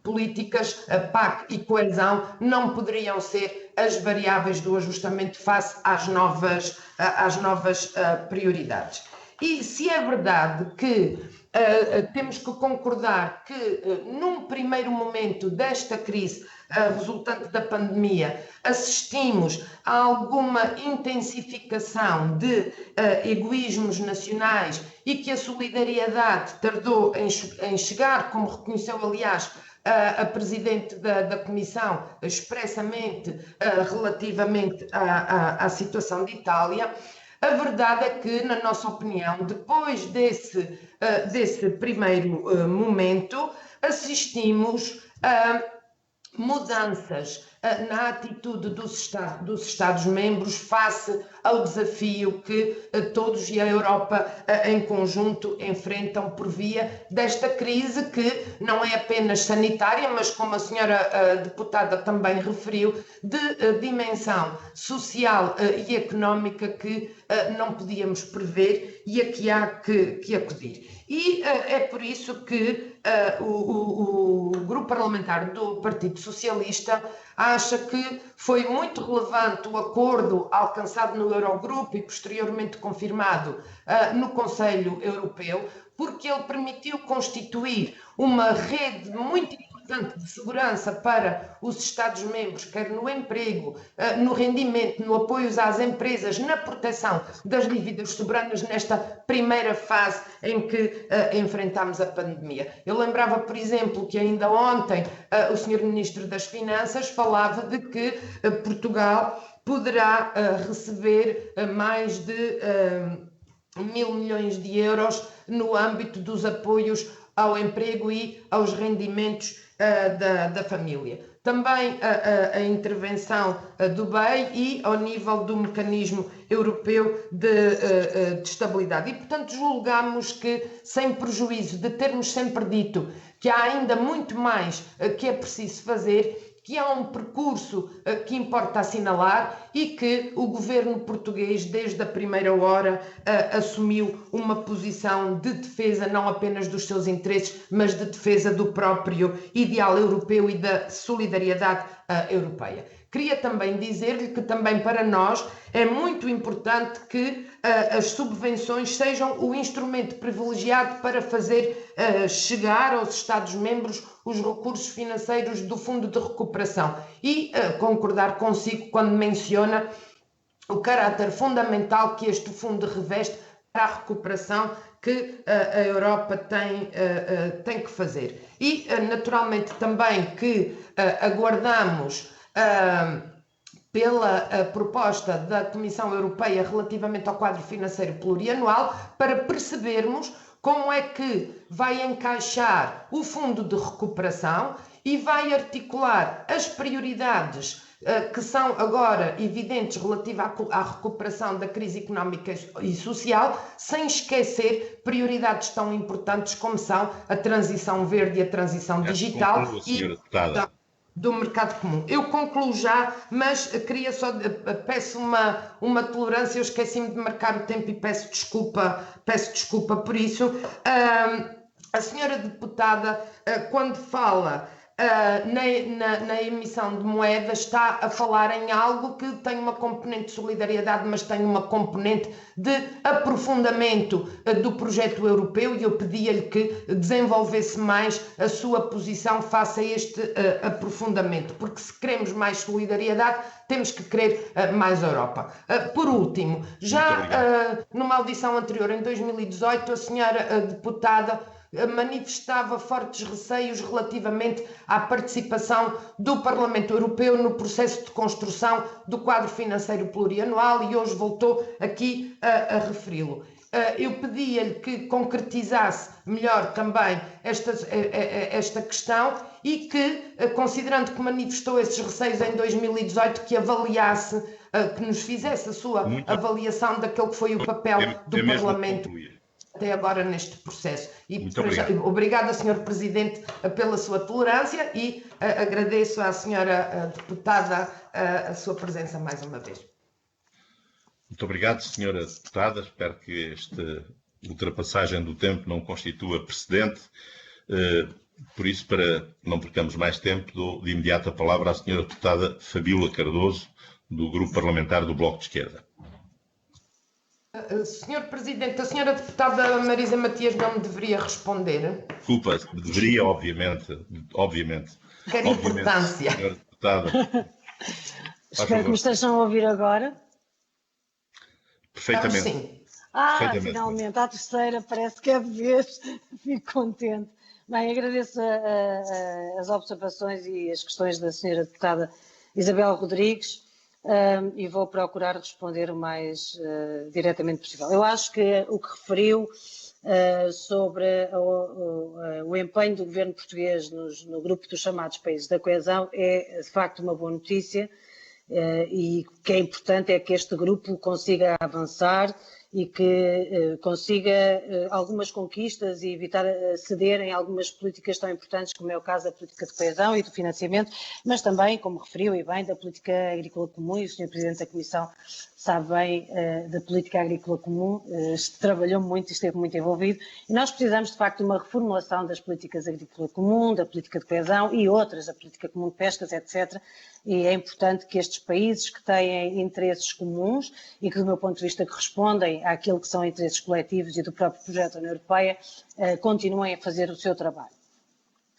políticas, PAC e coesão, não poderiam ser as variáveis do ajustamento face às novas prioridades. E se é verdade que temos que concordar que num primeiro momento desta crise resultante da pandemia assistimos a alguma intensificação de egoísmos nacionais e que a solidariedade tardou em chegar, como reconheceu aliás a Presidente da Comissão expressamente relativamente à situação de Itália. A verdade é que, na nossa opinião, depois desse primeiro momento, assistimos a mudanças na atitude dos Estados-membros face ao desafio que todos e a Europa em conjunto enfrentam por via desta crise que não é apenas sanitária, mas como a senhora deputada também referiu, de dimensão social e económica que não podíamos prever e a que há que acudir. E é por isso que o grupo parlamentar do Partido Socialista acha que foi muito relevante o acordo alcançado no Eurogrupo e posteriormente confirmado no Conselho Europeu, porque ele permitiu constituir uma rede muito importante de segurança para os Estados-membros, quer no emprego, no rendimento, no apoio às empresas, na proteção das dívidas soberanas nesta primeira fase em que enfrentámos a pandemia. Eu lembrava, por exemplo, que ainda ontem o Sr. Ministro das Finanças falava de que Portugal poderá receber mais de 1.000 milhões de euros no âmbito dos apoios ao emprego e aos rendimentos da família. Também a intervenção do BEI e ao nível do mecanismo europeu de estabilidade. E, portanto, julgamos que, sem prejuízo de termos sempre dito que há ainda muito mais que é preciso fazer, que há um percurso que importa assinalar e que o governo português, desde a primeira hora, assumiu uma posição de defesa não apenas dos seus interesses, mas de defesa do próprio ideal europeu e da solidariedade europeia. Queria também dizer-lhe que também para nós é muito importante que as subvenções sejam o instrumento privilegiado para fazer chegar aos Estados-membros os recursos financeiros do Fundo de Recuperação e concordar consigo quando menciona o caráter fundamental que este fundo reveste para a recuperação que a Europa tem que fazer. E, naturalmente, também que aguardamos pela proposta da Comissão Europeia relativamente ao quadro financeiro plurianual para percebermos como é que vai encaixar o Fundo de Recuperação e vai articular as prioridades que são agora evidentes relativa à recuperação da crise económica e social, sem esquecer prioridades tão importantes como são a transição verde e a transição digital do mercado comum. Eu concluo já, mas queria só, peço uma tolerância, eu esqueci-me de marcar o tempo e peço desculpa por isso. A senhora deputada, quando fala na emissão de moeda, está a falar em algo que tem uma componente de solidariedade, mas tem uma componente de aprofundamento do projeto europeu, e eu pedia-lhe que desenvolvesse mais a sua posição face a este aprofundamento, porque se queremos mais solidariedade, temos que querer mais Europa. Por último, já numa audição anterior, em 2018, a senhora deputada manifestava fortes receios relativamente à participação do Parlamento Europeu no processo de construção do quadro financeiro plurianual e hoje voltou aqui a referi-lo. Eu pedia-lhe que concretizasse melhor também esta questão e que, considerando que manifestou esses receios em 2018, que avaliasse, que nos fizesse a sua avaliação daquele que foi o papel do Parlamento até agora neste processo. E obrigada, Sr. Presidente, pela sua tolerância e agradeço à Sra. Deputada a sua presença mais uma vez. Muito obrigado, Sra. Deputada. Espero que esta ultrapassagem do tempo não constitua precedente. Por isso, para não percamos mais tempo, dou de imediato a palavra à Sra. Deputada Fabíola Cardoso, do Grupo Parlamentar do Bloco de Esquerda. Senhor Presidente, a senhora deputada Marisa Matias não me deveria responder? Desculpa, deveria, obviamente. Quer importância. Senhora deputada. Espero que me estejam a ouvir agora. Perfeitamente. Sim. Perfeitamente. Finalmente, à terceira, parece que é de vez. Fico contente. Bem, agradeço as observações e as questões da senhora deputada Isabel Rodrigues. E vou procurar responder o mais diretamente possível. Eu acho que o que referiu sobre o empenho do governo português no grupo dos chamados países da coesão é de facto uma boa notícia, e o que é importante é que este grupo consiga avançar e que consiga algumas conquistas e evitar ceder em algumas políticas tão importantes como é o caso da política de coesão e do financiamento, mas também, como referiu e bem, da política agrícola comum, e o Sr. Presidente da Comissão sabe bem da política agrícola comum, trabalhou muito e esteve muito envolvido, e nós precisamos de facto de uma reformulação das políticas agrícola comum, da política de coesão e outras, da política comum de pescas, etc. E é importante que estes países que têm interesses comuns e que, do meu ponto de vista, correspondem àquilo que são interesses coletivos e do próprio projeto da União Europeia, continuem a fazer o seu trabalho.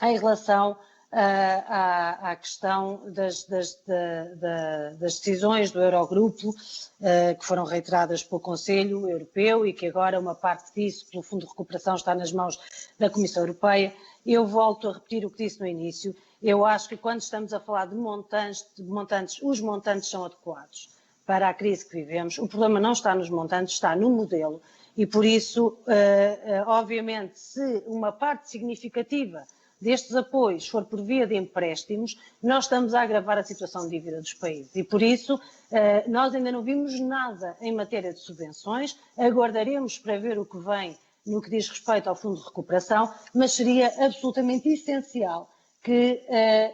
Em relação à questão das decisões do Eurogrupo, que foram reiteradas pelo Conselho Europeu e que agora uma parte disso, pelo Fundo de Recuperação, está nas mãos da Comissão Europeia, eu volto a repetir o que disse no início. Eu acho que quando estamos a falar de montantes, os montantes são adequados para a crise que vivemos. O problema não está nos montantes, está no modelo e por isso, obviamente, se uma parte significativa destes apoios for por via de empréstimos, nós estamos a agravar a situação de dívida dos países e por isso nós ainda não vimos nada em matéria de subvenções, aguardaremos para ver o que vem no que diz respeito ao Fundo de Recuperação, mas seria absolutamente essencial que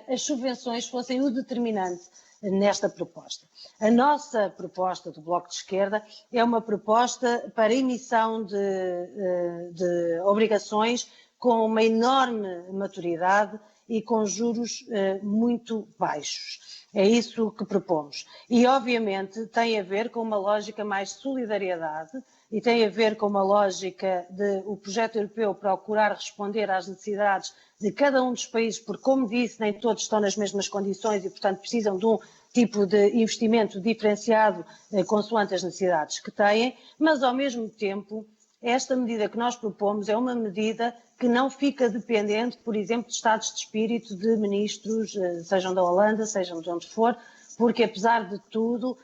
as subvenções fossem o determinante nesta proposta. A nossa proposta do Bloco de Esquerda é uma proposta para emissão de obrigações com uma enorme maturidade e com juros muito baixos. É isso que propomos. E, obviamente, tem a ver com uma lógica mais de solidariedade e tem a ver com uma lógica de o projeto europeu procurar responder às necessidades de cada um dos países, porque, como disse, nem todos estão nas mesmas condições e, portanto, precisam de um tipo de investimento diferenciado consoante as necessidades que têm, mas, ao mesmo tempo, esta medida que nós propomos é uma medida que não fica dependente, por exemplo, de estados de espírito de ministros, sejam da Holanda, sejam de onde for, porque, apesar de tudo,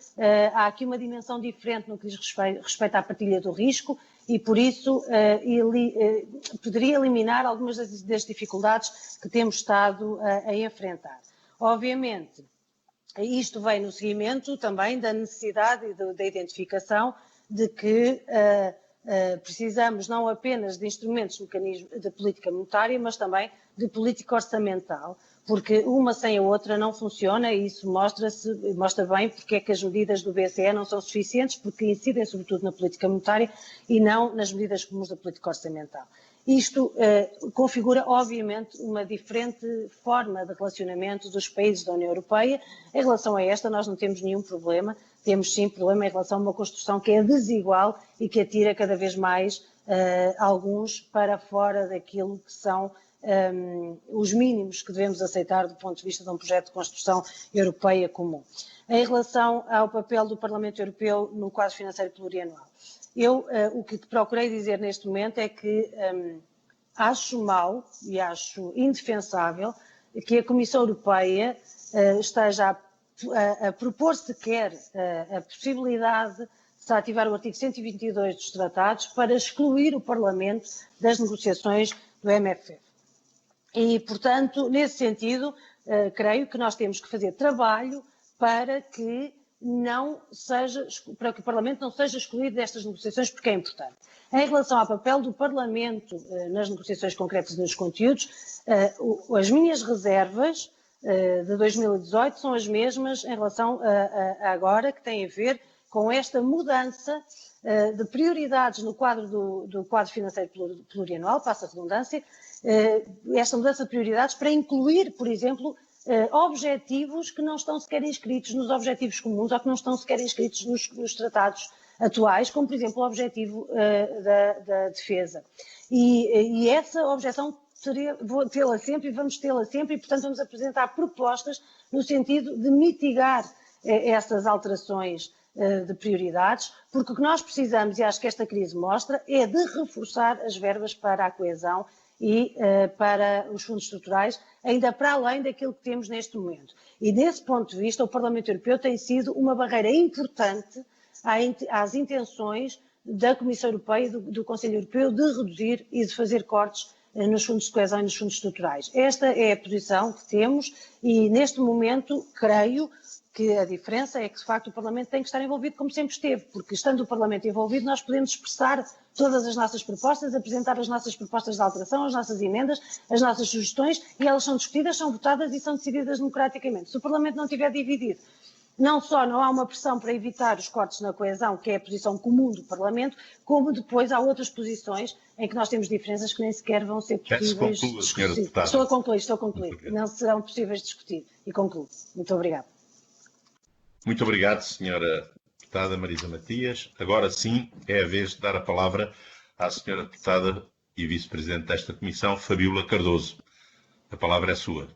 há aqui uma dimensão diferente no que diz respeito à partilha do risco e, por isso, poderia eliminar algumas das dificuldades que temos estado a enfrentar. Obviamente, isto vem no seguimento também da necessidade e da identificação de que precisamos não apenas de instrumentos de política monetária, mas também de política orçamental, porque uma sem a outra não funciona e isso mostra bem porque é que as medidas do BCE não são suficientes, porque incidem sobretudo na política monetária e não nas medidas comuns da política orçamental. Isto configura, obviamente, uma diferente forma de relacionamento dos países da União Europeia. Em relação a esta, nós não temos nenhum problema. Temos sim problema em relação a uma construção que é desigual e que atira cada vez mais alguns para fora daquilo que são os mínimos que devemos aceitar do ponto de vista de um projeto de construção europeia comum. Em relação ao papel do Parlamento Europeu no quadro financeiro plurianual, o que procurei dizer neste momento é que acho mau e acho indefensável que a Comissão Europeia esteja a propor sequer a possibilidade de se ativar o artigo 122 dos tratados para excluir o Parlamento das negociações do MFF. E, portanto, nesse sentido, creio que nós temos que fazer trabalho para que o Parlamento não seja excluído destas negociações, porque é importante. Em relação ao papel do Parlamento nas negociações concretas dos conteúdos, as minhas reservas de 2018 são as mesmas em relação a agora, que têm a ver com esta mudança de prioridades no quadro do quadro financeiro plurianual, passa a redundância, esta mudança de prioridades para incluir, por exemplo, objetivos que não estão sequer inscritos nos objetivos comuns ou que não estão sequer inscritos nos tratados atuais, como, por exemplo, o objetivo da defesa. E essa objeção vou tê-la sempre e vamos tê-la sempre e, portanto, vamos apresentar propostas no sentido de mitigar essas alterações de prioridades, porque o que nós precisamos, e acho que esta crise mostra, é de reforçar as verbas para a coesão e para os fundos estruturais, ainda para além daquilo que temos neste momento. E, desse ponto de vista, o Parlamento Europeu tem sido uma barreira importante às intenções da Comissão Europeia e do Conselho Europeu de reduzir e de fazer cortes nos fundos de coesão e nos fundos estruturais. Esta é a posição que temos e, neste momento, creio que a diferença é que, de facto, o Parlamento tem que estar envolvido como sempre esteve, porque, estando o Parlamento envolvido, nós podemos expressar todas as nossas propostas, apresentar as nossas propostas de alteração, as nossas emendas, as nossas sugestões, e elas são discutidas, são votadas e são decididas democraticamente. Se o Parlamento não estiver dividido não só não há uma pressão para evitar os cortes na coesão, que é a posição comum do Parlamento, como depois há outras posições em que nós temos diferenças que nem sequer vão ser possíveis de discutir. Estou a concluir. Não serão possíveis de discutir. E concluo. Muito obrigada. Muito obrigado, senhora deputada Marisa Matias. Agora sim é a vez de dar a palavra à senhora deputada e vice-presidente desta comissão, Fabíola Cardoso. A palavra é sua.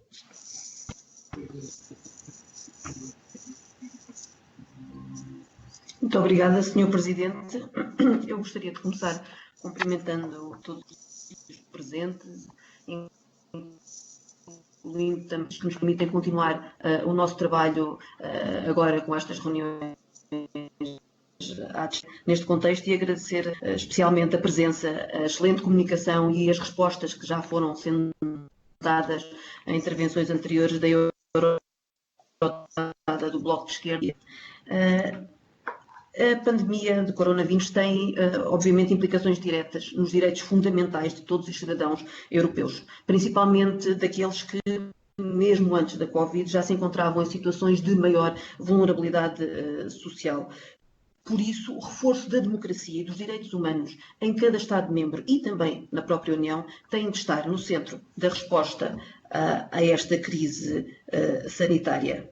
Muito obrigada, Sr. Presidente. Eu gostaria de começar cumprimentando todos os presentes, incluindo também que nos permitem continuar o nosso trabalho agora com estas reuniões neste contexto, e agradecer especialmente a presença, a excelente comunicação e as respostas que já foram sendo dadas a intervenções anteriores da Eurodeputada do Bloco de Esquerda. A pandemia de coronavírus tem, obviamente, implicações diretas nos direitos fundamentais de todos os cidadãos europeus, principalmente daqueles que, mesmo antes da Covid, já se encontravam em situações de maior vulnerabilidade social. Por isso, o reforço da democracia e dos direitos humanos em cada Estado-membro e também na própria União tem de estar no centro da resposta a esta crise sanitária.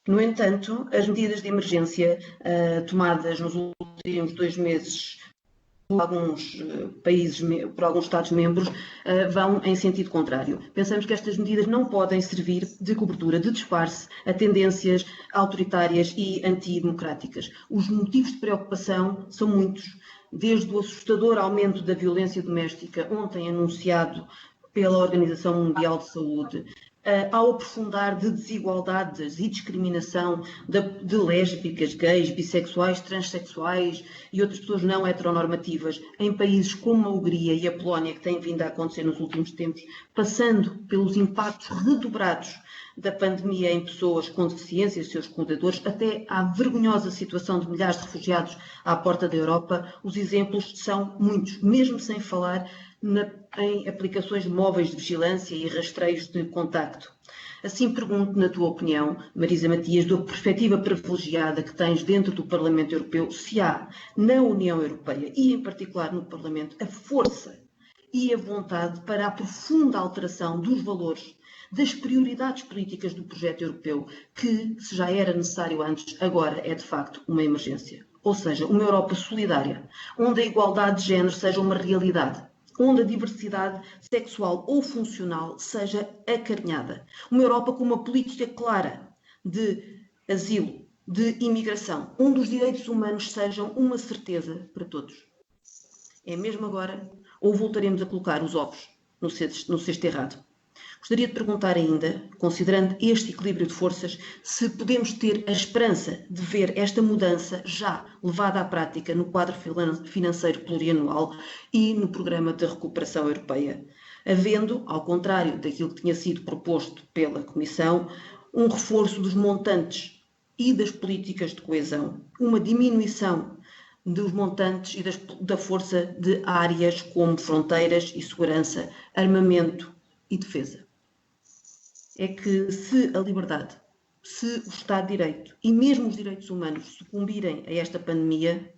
No entanto, as medidas de emergência tomadas nos últimos 2 meses por alguns países, por alguns Estados-membros, vão em sentido contrário. Pensamos que estas medidas não podem servir de cobertura, de disfarce a tendências autoritárias e antidemocráticas. Os motivos de preocupação são muitos, desde o assustador aumento da violência doméstica, ontem anunciado pela Organização Mundial de Saúde, ao aprofundar de desigualdades e discriminação de lésbicas, gays, bissexuais, transexuais e outras pessoas não heteronormativas em países como a Hungria e a Polónia, que têm vindo a acontecer nos últimos tempos, passando pelos impactos redobrados da pandemia em pessoas com deficiência e seus cuidadores, até à vergonhosa situação de milhares de refugiados à porta da Europa. Os exemplos são muitos, mesmo sem falar em aplicações móveis de vigilância e rastreios de contacto. Assim, pergunto, na tua opinião, Marisa Matias, da perspectiva privilegiada que tens dentro do Parlamento Europeu, se há na União Europeia e, em particular, no Parlamento, a força e a vontade para a profunda alteração dos valores, das prioridades políticas do projeto europeu, que, se já era necessário antes, agora é de facto uma emergência. Ou seja, uma Europa solidária, onde a igualdade de género seja uma realidade, onde a diversidade sexual ou funcional seja acarinhada. Uma Europa com uma política clara de asilo, de imigração, onde os direitos humanos sejam uma certeza para todos. É mesmo agora ou voltaremos a colocar os ovos no cesto errado? Gostaria de perguntar ainda, considerando este equilíbrio de forças, se podemos ter a esperança de ver esta mudança já levada à prática no quadro financeiro plurianual e no Programa de Recuperação Europeia, havendo, ao contrário daquilo que tinha sido proposto pela Comissão, um reforço dos montantes e das políticas de coesão, uma diminuição dos montantes e da força de áreas como fronteiras e segurança, armamento e defesa. É que se a liberdade, se o Estado de Direito e mesmo os direitos humanos sucumbirem a esta pandemia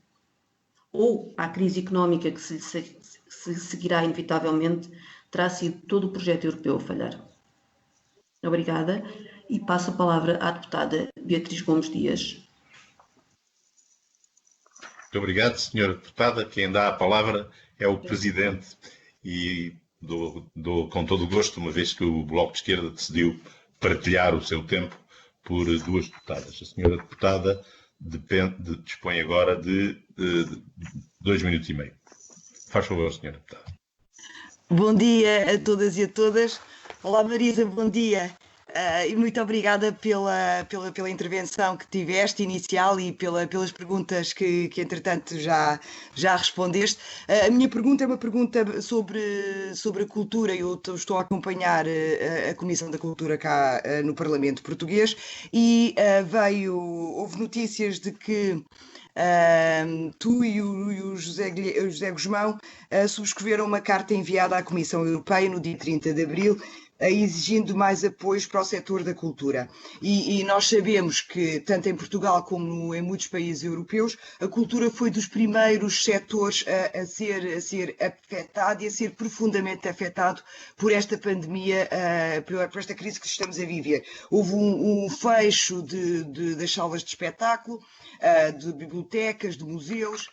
ou à crise económica que se seguirá inevitavelmente, terá sido todo o projeto europeu a falhar. Obrigada e passo a palavra à deputada Beatriz Gomes Dias. Muito obrigado, senhora deputada. Quem dá a palavra é o presidente e dou com todo o gosto, uma vez que o Bloco de Esquerda decidiu partilhar o seu tempo por 2 deputadas. A senhora deputada dispõe agora de 2 minutos e meio. Faz favor, senhora deputada. Bom dia a todas e a todas. Olá, Marisa, bom dia. E muito obrigada pela intervenção que tiveste inicial e pelas perguntas que entretanto já respondeste. A minha pergunta é uma pergunta sobre a cultura. Eu estou a acompanhar a Comissão da Cultura cá no Parlamento Português e houve notícias de que tu e o José Guzmão subscreveram uma carta enviada à Comissão Europeia no dia 30 de abril exigindo mais apoios para o setor da cultura. E nós sabemos que, tanto em Portugal como em muitos países europeus, a cultura foi dos primeiros setores a ser afetado e a ser profundamente afetado por esta pandemia, por esta crise que estamos a viver. Houve um fecho das salas de espetáculo, de bibliotecas, de museus,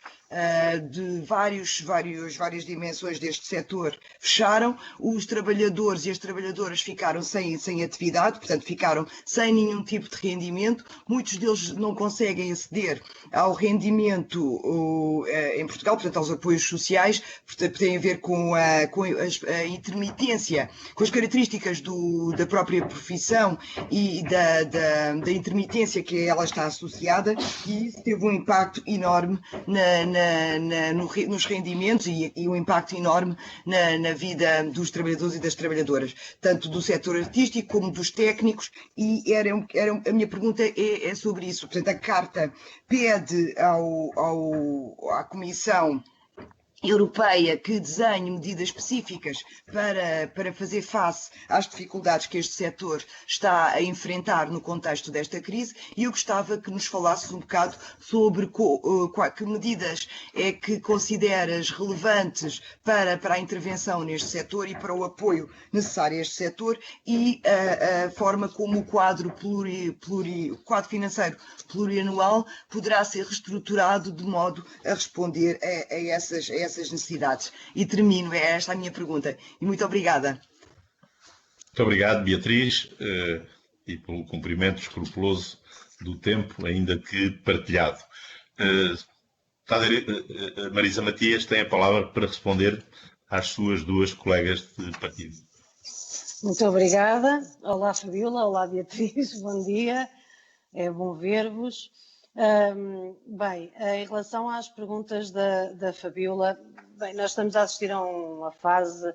de várias dimensões deste setor fecharam, os trabalhadores e as trabalhadoras ficaram sem atividade, portanto ficaram sem nenhum tipo de rendimento, muitos deles não conseguem aceder ao rendimento em Portugal, portanto aos apoios sociais, portanto tem a ver com a intermitência, com as características da própria profissão e da intermitência que a ela está associada, e isso teve um impacto enorme nos rendimentos e um impacto enorme na vida dos trabalhadores e das trabalhadoras, tanto do setor artístico como dos técnicos, e a minha pergunta é sobre isso. Portanto, a Carta pede à Comissão Europeia que desenhe medidas específicas para fazer face às dificuldades que este setor está a enfrentar no contexto desta crise, e eu gostava que nos falasses um bocado sobre que medidas é que consideras relevantes para a intervenção neste setor e para o apoio necessário a este setor, e a forma como o quadro financeiro plurianual poderá ser reestruturado de modo a responder a essas necessidades. E termino, é esta a minha pergunta. E muito obrigada. Muito obrigado, Beatriz, e pelo cumprimento escrupuloso do tempo, ainda que partilhado. Marisa Matias tem a palavra para responder às suas duas colegas de partido. Muito obrigada. Olá, Fabíola. Olá, Beatriz. Bom dia. É bom ver-vos. Bem, em relação às perguntas da Fabíola, bem, nós estamos a assistir a uma fase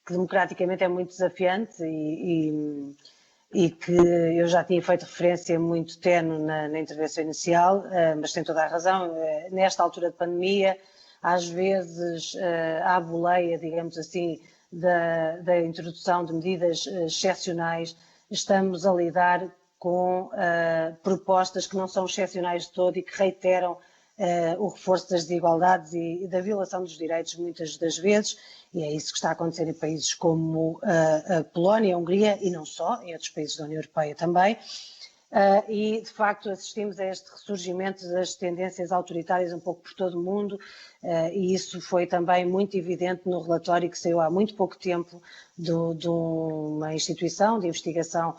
que democraticamente é muito desafiante e que eu já tinha feito referência muito tenue na intervenção inicial, mas tem toda a razão. Nesta altura de pandemia, às vezes, à boleia, digamos assim, da introdução de medidas excepcionais, estamos a lidar com propostas que não são excepcionais de todo e que reiteram o reforço das desigualdades e da violação dos direitos muitas das vezes, e é isso que está a acontecer em países como a Polónia, a Hungria e não só, em outros países da União Europeia também. E, de facto, assistimos a este ressurgimento das tendências autoritárias um pouco por todo o mundo, e isso foi também muito evidente no relatório que saiu há muito pouco tempo de uma instituição de investigação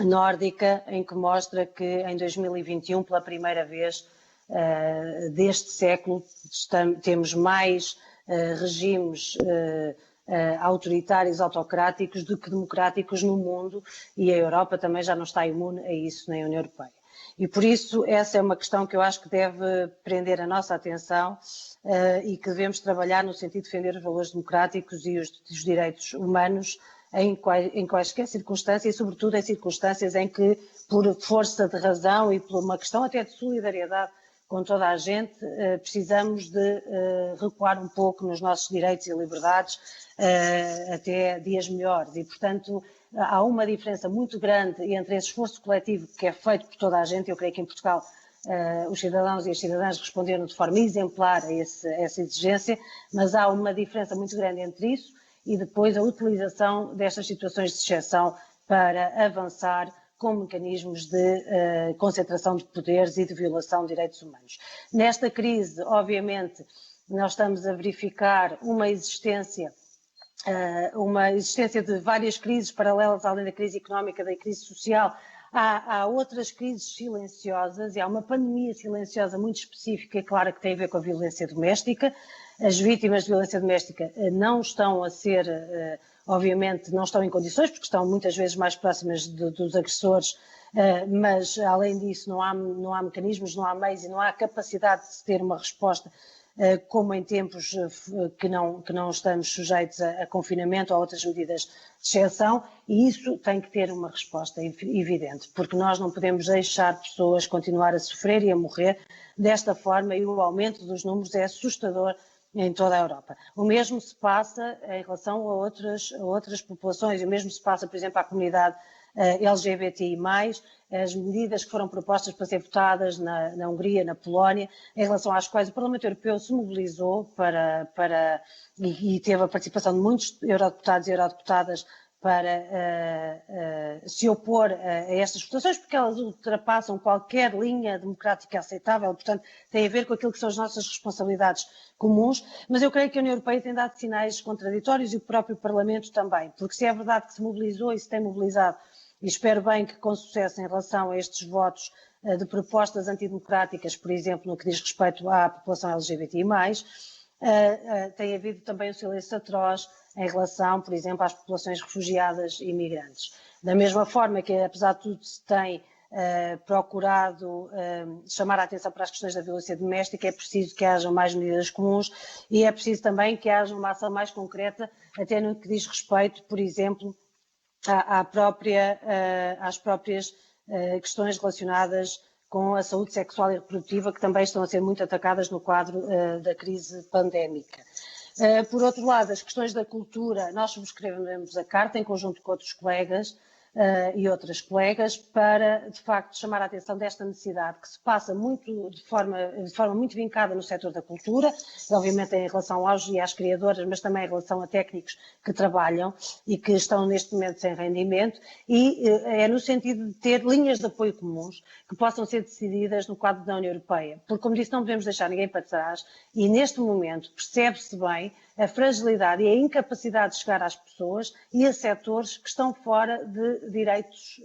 nórdica, em que mostra que em 2021, pela primeira vez deste século, temos mais regimes autoritários, autocráticos, do que democráticos no mundo, e a Europa também já não está imune a isso, nem a União Europeia. E por isso essa é uma questão que eu acho que deve prender a nossa atenção e que devemos trabalhar no sentido de defender os valores democráticos e os direitos humanos em quaisquer circunstâncias, e sobretudo em circunstâncias em que, por força de razão e por uma questão até de solidariedade com toda a gente, precisamos de recuar um pouco nos nossos direitos e liberdades até dias melhores. E, portanto, há uma diferença muito grande entre esse esforço coletivo que é feito por toda a gente. Eu creio que em Portugal os cidadãos e as cidadãs responderam de forma exemplar a essa exigência, mas há uma diferença muito grande entre isso e depois a utilização destas situações de exceção para avançar com mecanismos de concentração de poderes e de violação de direitos humanos. Nesta crise, obviamente, nós estamos a verificar uma existência de várias crises paralelas, além da crise económica, da crise social. Há outras crises silenciosas e há uma pandemia silenciosa muito específica, claro, que tem a ver com a violência doméstica. As vítimas de violência doméstica não estão a ser, obviamente, não estão em condições, porque estão muitas vezes mais próximas dos agressores, mas, além disso, não há mecanismos, não há meios e não há capacidade de se ter uma resposta como em tempos que não estamos sujeitos a confinamento ou a outras medidas de exceção, e isso tem que ter uma resposta evidente, porque nós não podemos deixar pessoas continuar a sofrer e a morrer desta forma, e o aumento dos números é assustador em toda a Europa. O mesmo se passa em relação a outras populações, o mesmo se passa, por exemplo, à comunidade LGBTI+, as medidas que foram propostas para ser votadas na Hungria, na Polónia, em relação às quais o Parlamento Europeu se mobilizou e teve a participação de muitos eurodeputados e eurodeputadas para se opor a estas votações, porque elas ultrapassam qualquer linha democrática aceitável, portanto, tem a ver com aquilo que são as nossas responsabilidades comuns, mas eu creio que a União Europeia tem dado sinais contraditórios e o próprio Parlamento também, porque se é verdade que se mobilizou e se tem mobilizado, e espero bem que com sucesso em relação a estes votos de propostas antidemocráticas, por exemplo, no que diz respeito à população LGBTI+, tem havido também um silêncio atroz em relação, por exemplo, às populações refugiadas e imigrantes. Da mesma forma que, apesar de tudo, se tem procurado chamar a atenção para as questões da violência doméstica, é preciso que hajam mais medidas comuns e é preciso também que haja uma ação mais concreta, até no que diz respeito, por exemplo, às próprias questões relacionadas com a saúde sexual e reprodutiva, que também estão a ser muito atacadas no quadro da crise pandémica. Por outro lado, as questões da cultura, nós subscrevemos a carta em conjunto com outros colegas e outras colegas para, de facto, chamar a atenção desta necessidade que se passa muito de forma muito vincada no setor da cultura, obviamente em relação aos e às criadoras, mas também em relação a técnicos que trabalham e que estão neste momento sem rendimento, e é no sentido de ter linhas de apoio comuns que possam ser decididas no quadro da União Europeia, porque, como disse, não podemos deixar ninguém para trás e, neste momento, percebe-se bem a fragilidade e a incapacidade de chegar às pessoas e a setores que estão fora de direitos,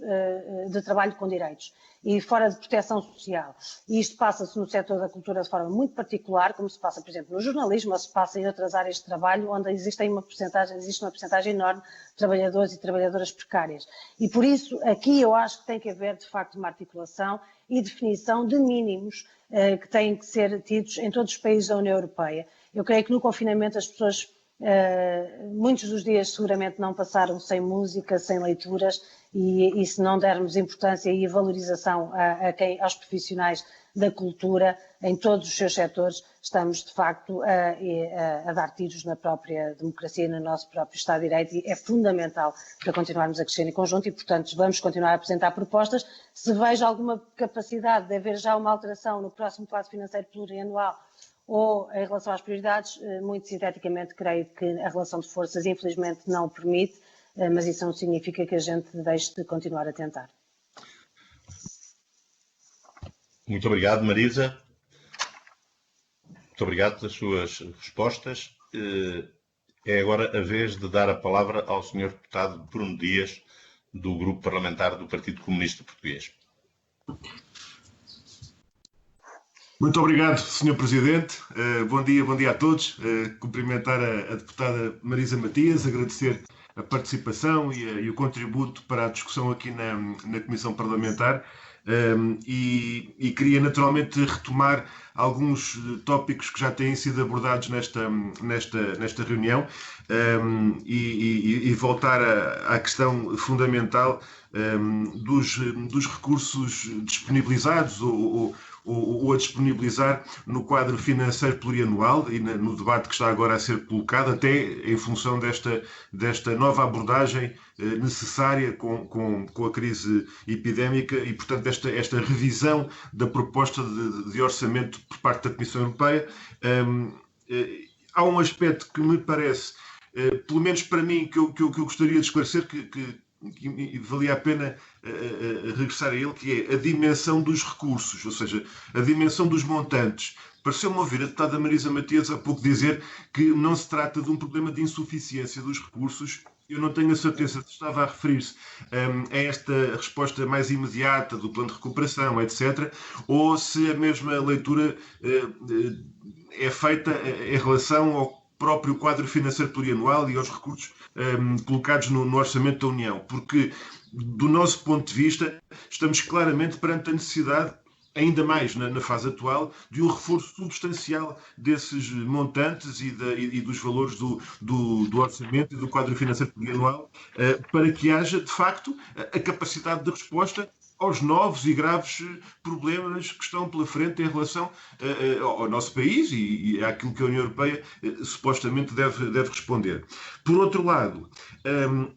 de trabalho com direitos e fora de proteção social. E isto passa-se no setor da cultura de forma muito particular, como se passa, por exemplo, no jornalismo, ou se passa em outras áreas de trabalho, onde existe uma percentagem enorme de trabalhadores e trabalhadoras precárias. E por isso, aqui eu acho que tem que haver, de facto, uma articulação e definição de mínimos que têm que ser tidos em todos os países da União Europeia. Eu creio que no confinamento as pessoas, muitos dos dias seguramente não passaram sem música, sem leituras, e se não dermos importância e valorização aos profissionais da cultura em todos os seus setores, estamos de facto a dar tiros na própria democracia e no nosso próprio Estado de Direito, e é fundamental para continuarmos a crescer em conjunto e, portanto, vamos continuar a apresentar propostas. Se vejo alguma capacidade de haver já uma alteração no próximo quadro financeiro plurianual ou em relação às prioridades, muito sinteticamente creio que a relação de forças infelizmente não o permite, mas isso não significa que a gente deixe de continuar a tentar. Muito obrigado, Marisa. Muito obrigado pelas suas respostas. É agora a vez de dar a palavra ao Sr. Deputado Bruno Dias, do Grupo Parlamentar do Partido Comunista Português. Muito obrigado, Sr. Presidente. Bom dia a todos. Cumprimentar a deputada Marisa Matias, agradecer a participação e o contributo para a discussão aqui na Comissão Parlamentar. E queria naturalmente retomar alguns tópicos que já têm sido abordados nesta reunião e voltar à questão fundamental dos recursos disponibilizados ou a disponibilizar no quadro financeiro plurianual e no debate que está agora a ser colocado, até em função desta nova abordagem necessária com a crise epidémica e, portanto, esta revisão da proposta de orçamento por parte da Comissão Europeia. Há um aspecto que me parece, pelo menos para mim, que eu gostaria de esclarecer, que valia a pena regressar a ele, que é a dimensão dos recursos, ou seja, a dimensão dos montantes. Pareceu-me ouvir a deputada Marisa Matias há pouco dizer que não se trata de um problema de insuficiência dos recursos. Eu não tenho a certeza se estava a referir-se a esta resposta mais imediata do plano de recuperação, etc., ou se a mesma leitura é feita em relação ao próprio quadro financeiro plurianual e aos recursos colocados no orçamento da União, porque, do nosso ponto de vista, estamos claramente perante a necessidade, ainda mais na fase atual, de um reforço substancial desses montantes e dos valores do orçamento e do quadro financeiro plurianual, para que haja, de facto, a capacidade de resposta aos novos e graves problemas que estão pela frente em relação ao nosso país e àquilo que a União Europeia supostamente deve responder. Por outro lado,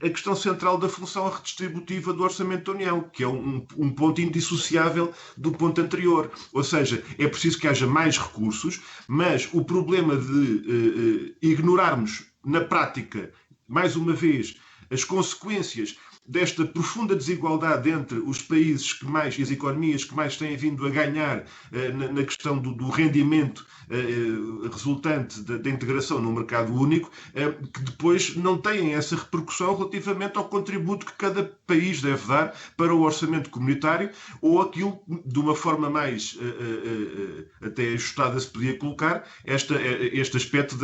a questão central da função redistributiva do Orçamento da União, que é um ponto indissociável do ponto anterior. Ou seja, é preciso que haja mais recursos, mas o problema de ignorarmos na prática, mais uma vez, as consequências desta profunda desigualdade entre os países que mais, e as economias que mais têm vindo a ganhar na questão do rendimento resultante da integração no mercado único, que depois não têm essa repercussão relativamente ao contributo que cada país deve dar para o orçamento comunitário, ou aquilo, de uma forma mais até ajustada se podia colocar, este aspecto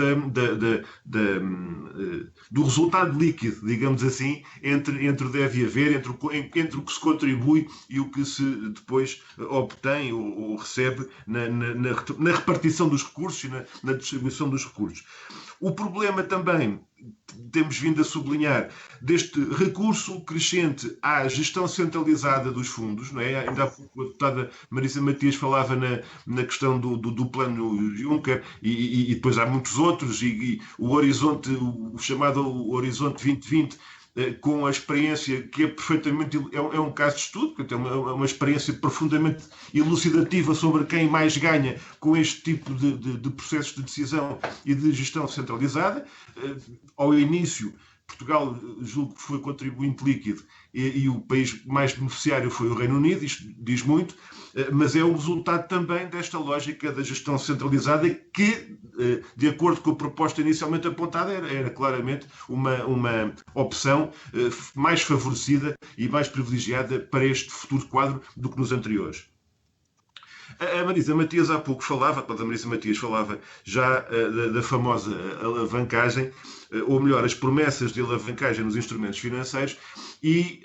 do resultado líquido, digamos assim, entre o deve haver, entre o que se contribui e o que se depois obtém ou recebe na repartição dos recursos e na distribuição dos recursos. O problema também, temos vindo a sublinhar, deste recurso crescente à gestão centralizada dos fundos, não é? Ainda há pouco a deputada Marisa Matias falava na questão do plano Juncker e depois há muitos outros, e o horizonte, o chamado Horizonte 2020, com a experiência que é perfeitamente, é um caso de estudo, porque é uma experiência profundamente elucidativa sobre quem mais ganha com este tipo de processos de decisão e de gestão centralizada. Ao início, Portugal, julgo que foi contribuinte líquido e o país mais beneficiário foi o Reino Unido, isto diz muito, mas é o resultado também desta lógica da gestão centralizada que, de acordo com a proposta inicialmente apontada, era claramente uma opção mais favorecida e mais privilegiada para este futuro quadro do que nos anteriores. A Marisa Matias há pouco falava, a Marisa Matias falava já da famosa alavancagem, ou melhor, as promessas de alavancagem nos instrumentos financeiros, e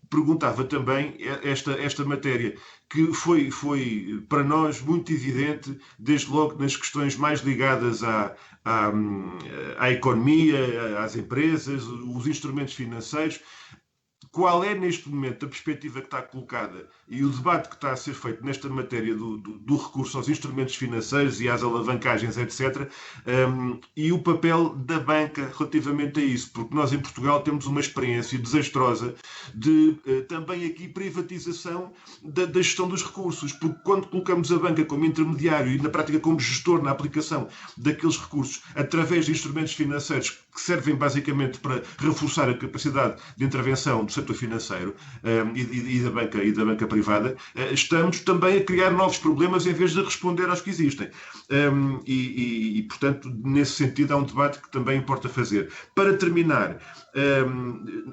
perguntava também esta matéria, que foi para nós muito evidente, desde logo nas questões mais ligadas à economia, às empresas, os instrumentos financeiros. Qual é, neste momento, a perspectiva que está colocada e o debate que está a ser feito nesta matéria do recurso aos instrumentos financeiros e às alavancagens, etc., e o papel da banca relativamente a isso? Porque nós, em Portugal, temos uma experiência desastrosa de também aqui privatização da gestão dos recursos, porque quando colocamos a banca como intermediário e, na prática, como gestor na aplicação daqueles recursos através de instrumentos financeiros que servem basicamente para reforçar a capacidade de intervenção do setor financeiro e da banca privada, estamos também a criar novos problemas em vez de responder aos que existem. Portanto, nesse sentido, há um debate que também importa fazer. Para terminar,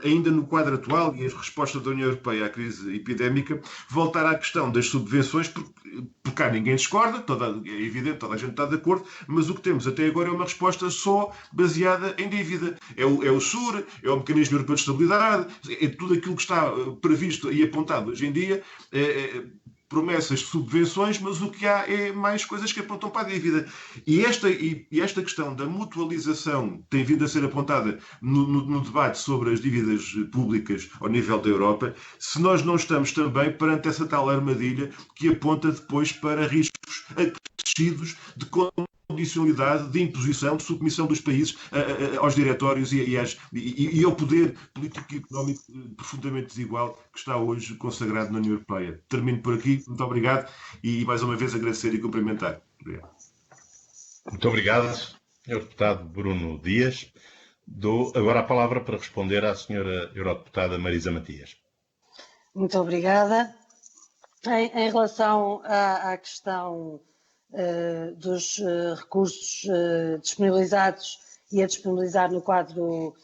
ainda no quadro atual e as respostas da União Europeia à crise epidémica, voltar à questão das subvenções, porque cá ninguém discorda, é evidente, toda a gente está de acordo, mas o que temos até agora é uma resposta só baseada em dívida. É o SUR, é o Mecanismo Europeu de Estabilidade, é tudo aquilo que está previsto e apontado hoje em dia, promessas de subvenções, mas o que há é mais coisas que apontam para a dívida. E esta questão da mutualização tem vindo a ser apontada no debate sobre as dívidas públicas ao nível da Europa, se nós não estamos também perante essa tal armadilha que aponta depois para riscos acrescidos de condicionalidade, de imposição, de submissão dos países aos diretórios e ao poder político e económico profundamente desigual que está hoje consagrado na União Europeia. Termino por aqui. Muito obrigado e mais uma vez agradecer e cumprimentar. Obrigado. Muito obrigado, Sr. Deputado Bruno Dias. Dou agora a palavra para responder à Sra. Eurodeputada Marisa Matias. Muito obrigada. Em relação à questão dos recursos disponibilizados e a disponibilizar no quadro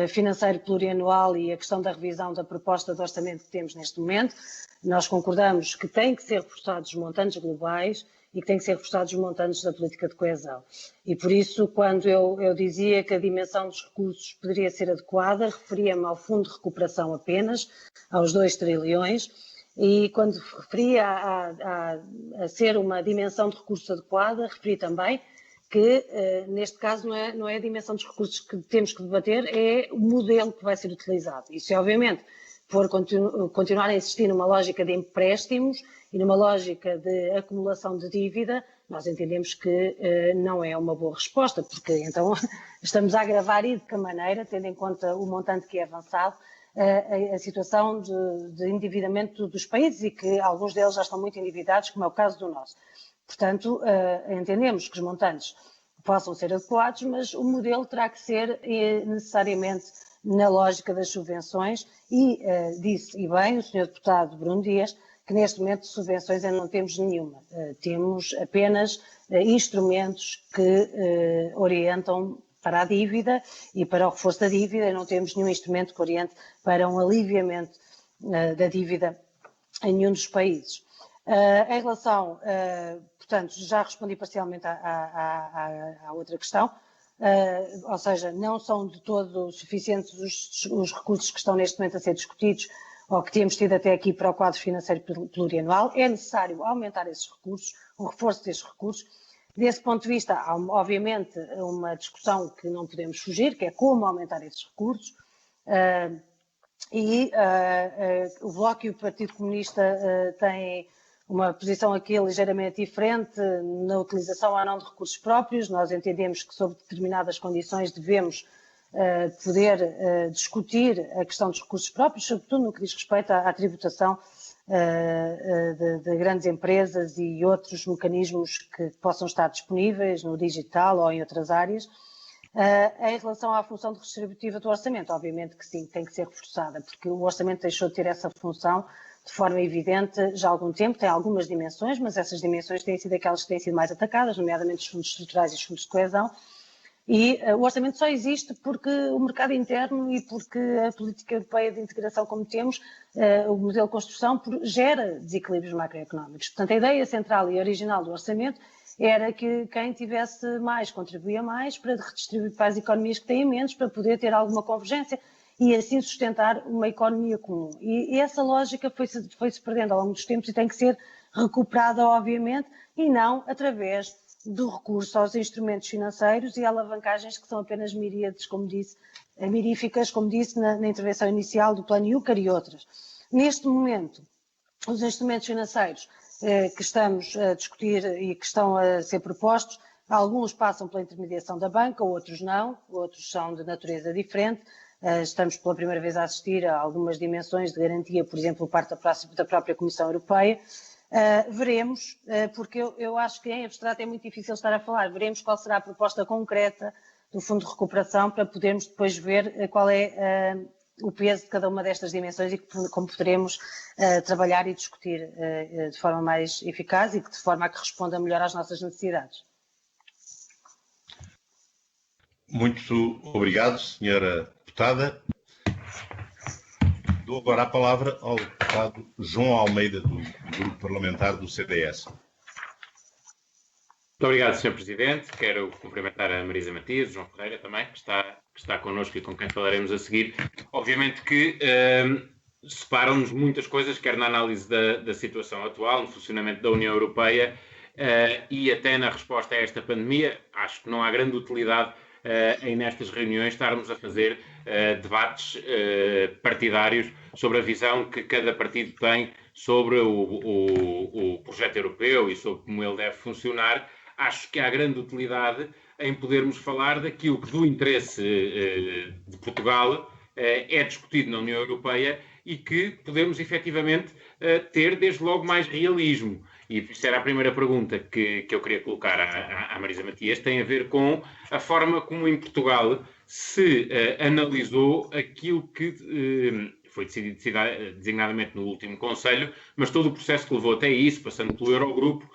financeiro plurianual e a questão da revisão da proposta de orçamento que temos neste momento, nós concordamos que têm que ser reforçados os montantes globais e que têm que ser reforçados os montantes da política de coesão. E por isso, quando eu dizia que a dimensão dos recursos poderia ser adequada, referia-me ao Fundo de Recuperação apenas, aos 2 trilhões, e quando referia a ser uma dimensão de recursos adequada, referi também que, neste caso, não é a dimensão dos recursos que temos que debater, é o modelo que vai ser utilizado. Isso, obviamente, continuar a insistir numa lógica de empréstimos e numa lógica de acumulação de dívida, nós entendemos que não é uma boa resposta, porque então estamos a agravar e de que maneira, tendo em conta o montante que é avançado, a situação de endividamento dos países, e que alguns deles já estão muito endividados, como é o caso do nosso. Portanto, entendemos que os montantes possam ser adequados, mas o modelo terá que ser necessariamente na lógica das subvenções, e disse, e bem, o Sr. Deputado Bruno Dias, que neste momento de subvenções ainda não temos nenhuma. Temos apenas instrumentos que orientam para a dívida e para o reforço da dívida, e não temos nenhum instrumento que oriente para um aliviamento da dívida em nenhum dos países. Em relação, portanto, já respondi parcialmente à outra questão, ou seja, não são de todo suficientes os recursos que estão neste momento a ser discutidos ou que temos tido até aqui para o quadro financeiro plurianual. É necessário aumentar esses recursos, o reforço desses recursos. Desse ponto de vista, há obviamente uma discussão que não podemos fugir, que é como aumentar esses recursos, o Bloco e o Partido Comunista têm uma posição aqui ligeiramente diferente na utilização ou não de recursos próprios. Nós entendemos que, sob determinadas condições, devemos poder discutir a questão dos recursos próprios, sobretudo no que diz respeito à tributação de grandes empresas e outros mecanismos que possam estar disponíveis no digital ou em outras áreas. Em relação à função redistributiva do orçamento, obviamente que sim, tem que ser reforçada, porque o orçamento deixou de ter essa função de forma evidente já há algum tempo, tem algumas dimensões, mas essas dimensões têm sido aquelas que têm sido mais atacadas, nomeadamente os fundos estruturais e os fundos de coesão, e o orçamento só existe porque o mercado interno e porque a política europeia de integração como temos, o modelo de construção, gera desequilíbrios macroeconómicos. Portanto, a ideia central e original do orçamento era que quem tivesse mais contribuía mais para redistribuir para as economias que têm menos, para poder ter alguma convergência e assim sustentar uma economia comum. E essa lógica foi-se perdendo ao longo dos tempos e tem que ser recuperada, obviamente, e não através do recurso aos instrumentos financeiros e alavancagens que são apenas miríades, como disse, miríficas, como disse na intervenção inicial do Plano Juncker e outras. Neste momento, os instrumentos financeiros que estamos a discutir e que estão a ser propostos, alguns passam pela intermediação da banca, outros não, outros são de natureza diferente. Estamos pela primeira vez a assistir a algumas dimensões de garantia, por exemplo, por parte da própria Comissão Europeia. Veremos, porque eu acho que em abstrato é muito difícil estar a falar, veremos qual será a proposta concreta do Fundo de Recuperação para podermos depois ver qual é o peso de cada uma destas dimensões e como poderemos trabalhar e discutir de forma mais eficaz e de forma a que responda melhor às nossas necessidades. Muito obrigado, Sra. Deputada. Dou agora a palavra ao deputado João Almeida, do Grupo Parlamentar do CDS. Muito obrigado, Sr. Presidente. Quero cumprimentar a Marisa Matias, o João Ferreira também, que está connosco e com quem falaremos a seguir. Obviamente que separam-nos muitas coisas, quer na análise da situação atual, no funcionamento da União Europeia e até na resposta a esta pandemia. Acho que não há grande utilidade em nestas reuniões estarmos a fazer debates partidários sobre a visão que cada partido tem sobre o projeto europeu e sobre como ele deve funcionar. Acho que há grande utilidade em podermos falar daquilo que do interesse de Portugal é discutido na União Europeia e que podemos efetivamente ter desde logo mais realismo. E isso era a primeira pergunta que eu queria colocar à Marisa Matias, tem a ver com a forma como em Portugal se analisou aquilo que foi decidido designadamente no último Conselho, mas todo o processo que levou até isso, passando pelo Eurogrupo,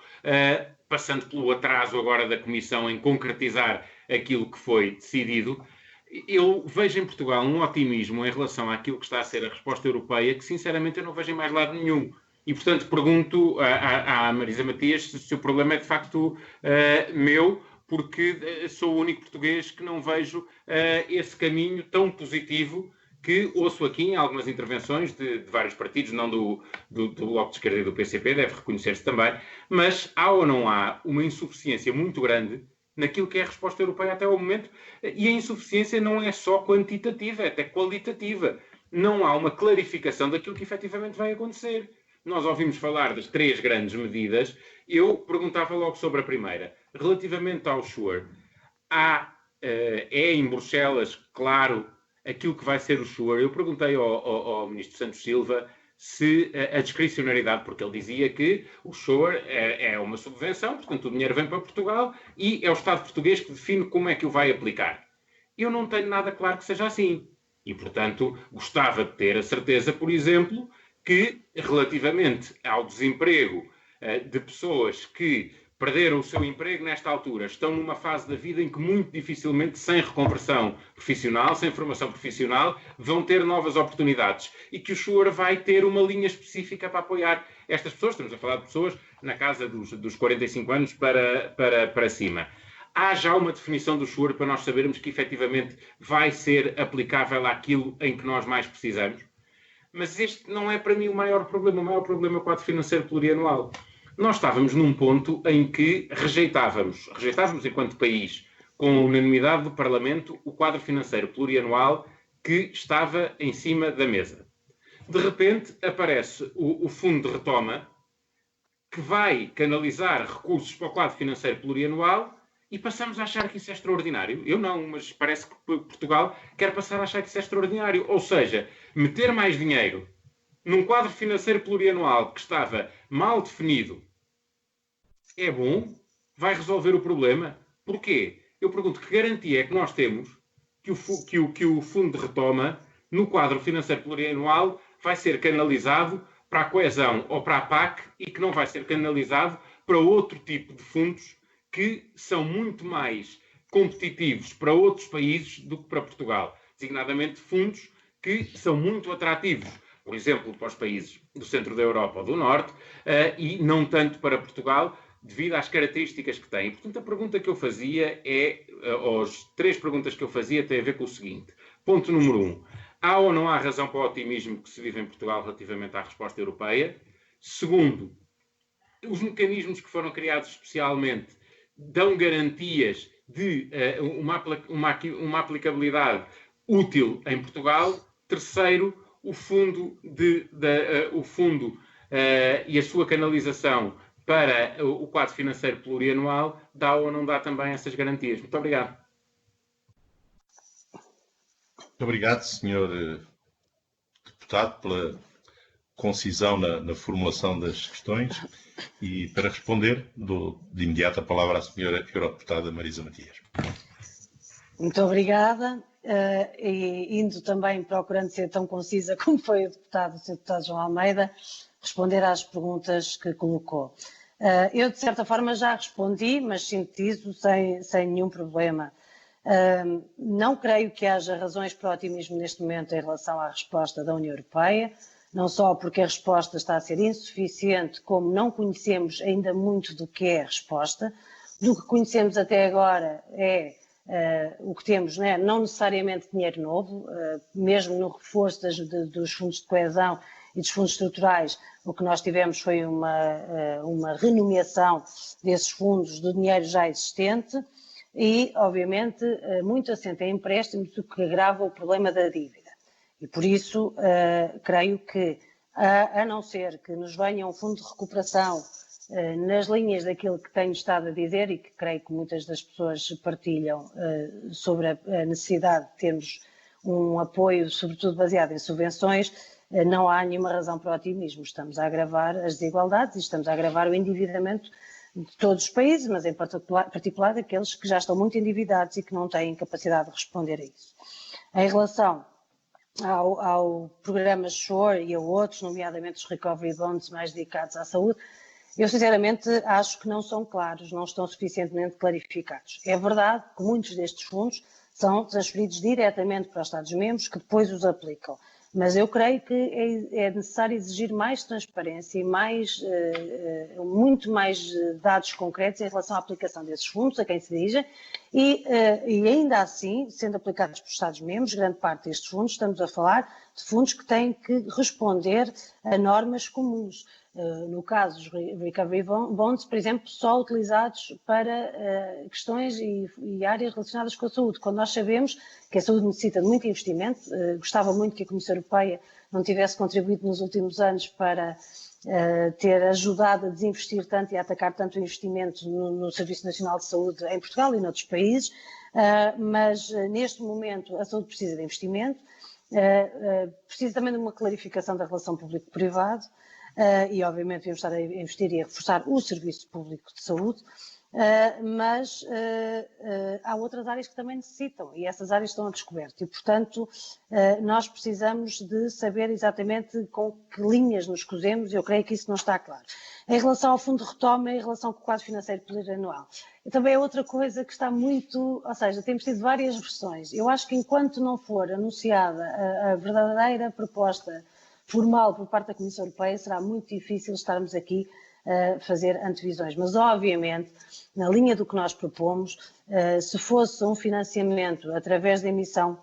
passando pelo atraso agora da Comissão em concretizar aquilo que foi decidido. Eu vejo em Portugal um otimismo em relação àquilo que está a ser a resposta europeia que, sinceramente, eu não vejo em mais lado nenhum. E, portanto, pergunto à Marisa Matias se o problema é, de facto, meu, porque sou o único português que não vejo esse caminho tão positivo que ouço aqui em algumas intervenções de vários partidos, não do Bloco de Esquerda e do PCP, deve reconhecer-se também, mas há ou não há uma insuficiência muito grande naquilo que é a resposta europeia até ao momento, e a insuficiência não é só quantitativa, é até qualitativa. não há uma clarificação daquilo que efetivamente vai acontecer. Nós ouvimos falar das 3 grandes medidas. Eu perguntava logo sobre a primeira. Relativamente ao SURE, é em Bruxelas, claro, aquilo que vai ser o SURE. Eu perguntei ao Ministro Santos Silva se a discricionariedade, porque ele dizia que o SURE é uma subvenção, portanto o dinheiro vem para Portugal e é o Estado português que define como é que o vai aplicar. Eu não tenho nada claro que seja assim. E, portanto, gostava de ter a certeza, por exemplo, que relativamente ao desemprego de pessoas que perderam o seu emprego nesta altura, estão numa fase da vida em que muito dificilmente, sem reconversão profissional, sem formação profissional, vão ter novas oportunidades e que o SURE vai ter uma linha específica para apoiar estas pessoas. Estamos a falar de pessoas na casa dos 45 anos para cima. Há já uma definição do SURE para nós sabermos que efetivamente vai ser aplicável àquilo em que nós mais precisamos? Mas este não é para mim o maior problema. O maior problema é o quadro financeiro plurianual. Nós estávamos num ponto em que rejeitávamos enquanto país, com a unanimidade do Parlamento, o quadro financeiro plurianual que estava em cima da mesa. De repente aparece o Fundo de Retoma, que vai canalizar recursos para o quadro financeiro plurianual e passamos a achar que isso é extraordinário. Eu não, mas parece que Portugal quer passar a achar que isso é extraordinário. Ou seja, meter mais dinheiro num quadro financeiro plurianual que estava mal definido é bom? Vai resolver o problema? Porquê? Eu pergunto, que garantia é que nós temos que o Fundo de Retoma, no quadro financeiro plurianual, vai ser canalizado para a coesão ou para a PAC e que não vai ser canalizado para outro tipo de fundos que são muito mais competitivos para outros países do que para Portugal. Designadamente fundos que são muito atrativos, por exemplo, para os países do centro da Europa ou do norte, e não tanto para Portugal, devido às características que têm. Portanto, a pergunta que eu fazia as 3 perguntas que eu fazia têm a ver com o seguinte. Ponto número 1. Há ou não há razão para o otimismo que se vive em Portugal relativamente à resposta europeia? Segundo, os mecanismos que foram criados especialmente dão garantias de uma aplicabilidade útil em Portugal? Terceiro, o fundo e a sua canalização para o quadro financeiro plurianual dá ou não dá também essas garantias? Muito obrigado. Muito obrigado, Sr. Deputado, pela concisão na formulação das questões e para responder dou de imediato a palavra à Sra. Eurodeputada Marisa Matias. Muito obrigada. E indo também, procurando ser tão concisa como foi o Sr. Deputado João Almeida, responder às perguntas que colocou. Eu, de certa forma, já respondi, mas sintetizo sem nenhum problema. Não creio que haja razões para o otimismo neste momento em relação à resposta da União Europeia, não só porque a resposta está a ser insuficiente, como não conhecemos ainda muito do que é a resposta. Do que conhecemos até agora o que temos, não necessariamente dinheiro novo, mesmo no reforço dos fundos de coesão e dos fundos estruturais, o que nós tivemos foi uma renomeação desses fundos do dinheiro já existente e, obviamente, muito assente em empréstimos, o que agrava o problema da dívida. E, por isso, creio que, a não ser que nos venha um fundo de recuperação nas linhas daquilo que tenho estado a dizer e que creio que muitas das pessoas partilham sobre a necessidade de termos um apoio, sobretudo baseado em subvenções, não há nenhuma razão para o otimismo. Estamos a agravar as desigualdades e estamos a agravar o endividamento de todos os países, mas em particular daqueles que já estão muito endividados e que não têm capacidade de responder a isso. Em relação ao programa SURE e a outros, nomeadamente os Recovery Bonds mais dedicados à saúde, eu sinceramente acho que não são claros, não estão suficientemente clarificados. É verdade que muitos destes fundos são transferidos diretamente para os Estados-membros que depois os aplicam. Mas eu creio que é necessário exigir mais transparência e muito mais dados concretos em relação à aplicação desses fundos, a quem se dirigem, e ainda assim, sendo aplicados pelos Estados-membros, grande parte destes fundos, estamos a falar de fundos que têm que responder a normas comuns. no caso dos Recovery Bonds, por exemplo, só utilizados para questões e áreas relacionadas com a saúde, quando nós sabemos que a saúde necessita de muito investimento. Gostava muito que a Comissão Europeia não tivesse contribuído nos últimos anos para ter ajudado a desinvestir tanto e a atacar tanto o investimento no Serviço Nacional de Saúde em Portugal e noutros países, mas neste momento a saúde precisa de investimento, precisa também de uma clarificação da relação público-privado, e obviamente devemos estar a investir e a reforçar o Serviço Público de Saúde, mas há outras áreas que também necessitam e essas áreas estão a descoberto e, portanto, nós precisamos de saber exatamente com que linhas nos cosemos e eu creio que isso não está claro. Em relação ao Fundo de Retoma e em relação com o quadro financeiro plurianual, também é outra coisa que está muito, ou seja, temos tido várias versões. Eu acho que enquanto não for anunciada a verdadeira proposta formal por parte da Comissão Europeia, será muito difícil estarmos aqui a fazer antevisões. Mas, obviamente, na linha do que nós propomos, se fosse um financiamento através da emissão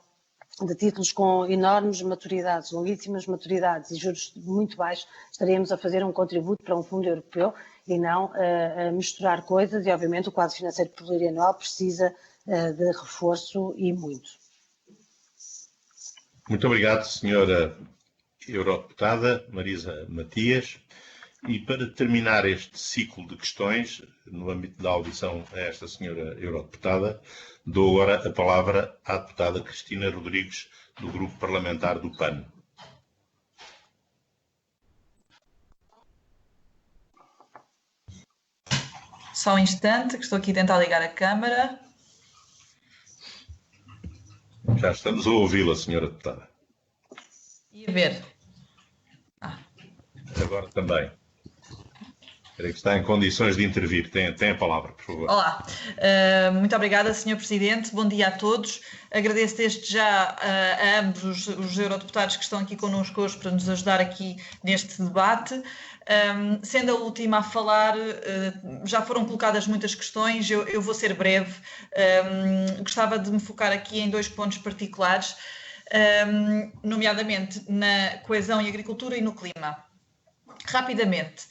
de títulos com enormes maturidades, longuíssimas maturidades e juros muito baixos, estaríamos a fazer um contributo para um fundo europeu e não a misturar coisas e, obviamente, o quadro financeiro plurianual precisa de reforço e muito. Muito obrigado, senhora Eurodeputada Marisa Matias. E para terminar este ciclo de questões, no âmbito da audição a esta senhora Eurodeputada, dou agora a palavra à deputada Cristina Rodrigues, do Grupo Parlamentar do PAN. Só um instante, que estou aqui a tentar ligar a câmara. Já estamos a ouvi-la, senhora deputada. E a ver. Agora também. Creio que está em condições de intervir. Tem a palavra, por favor. Olá. Muito obrigada, Sr. Presidente. Bom dia a todos. Agradeço desde já a ambos os eurodeputados que estão aqui connosco hoje para nos ajudar aqui neste debate. Sendo a última a falar, já foram colocadas muitas questões, eu vou ser breve. Gostava de me focar aqui em 2 pontos particulares, nomeadamente na coesão e agricultura e no clima. Rapidamente,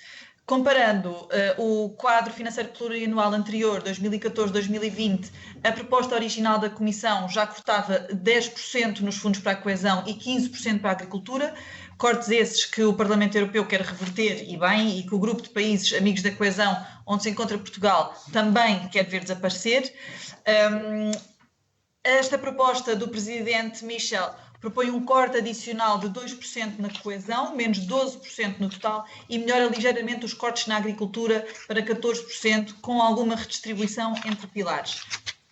comparando o quadro financeiro plurianual anterior, 2014-2020, a proposta original da Comissão já cortava 10% nos fundos para a coesão e 15% para a agricultura, cortes esses que o Parlamento Europeu quer reverter e bem, e que o grupo de países amigos da coesão, onde se encontra Portugal, também quer ver desaparecer. Esta proposta do Presidente Michel propõe um corte adicional de 2% na coesão, menos 12% no total, e melhora ligeiramente os cortes na agricultura para 14%, com alguma redistribuição entre pilares.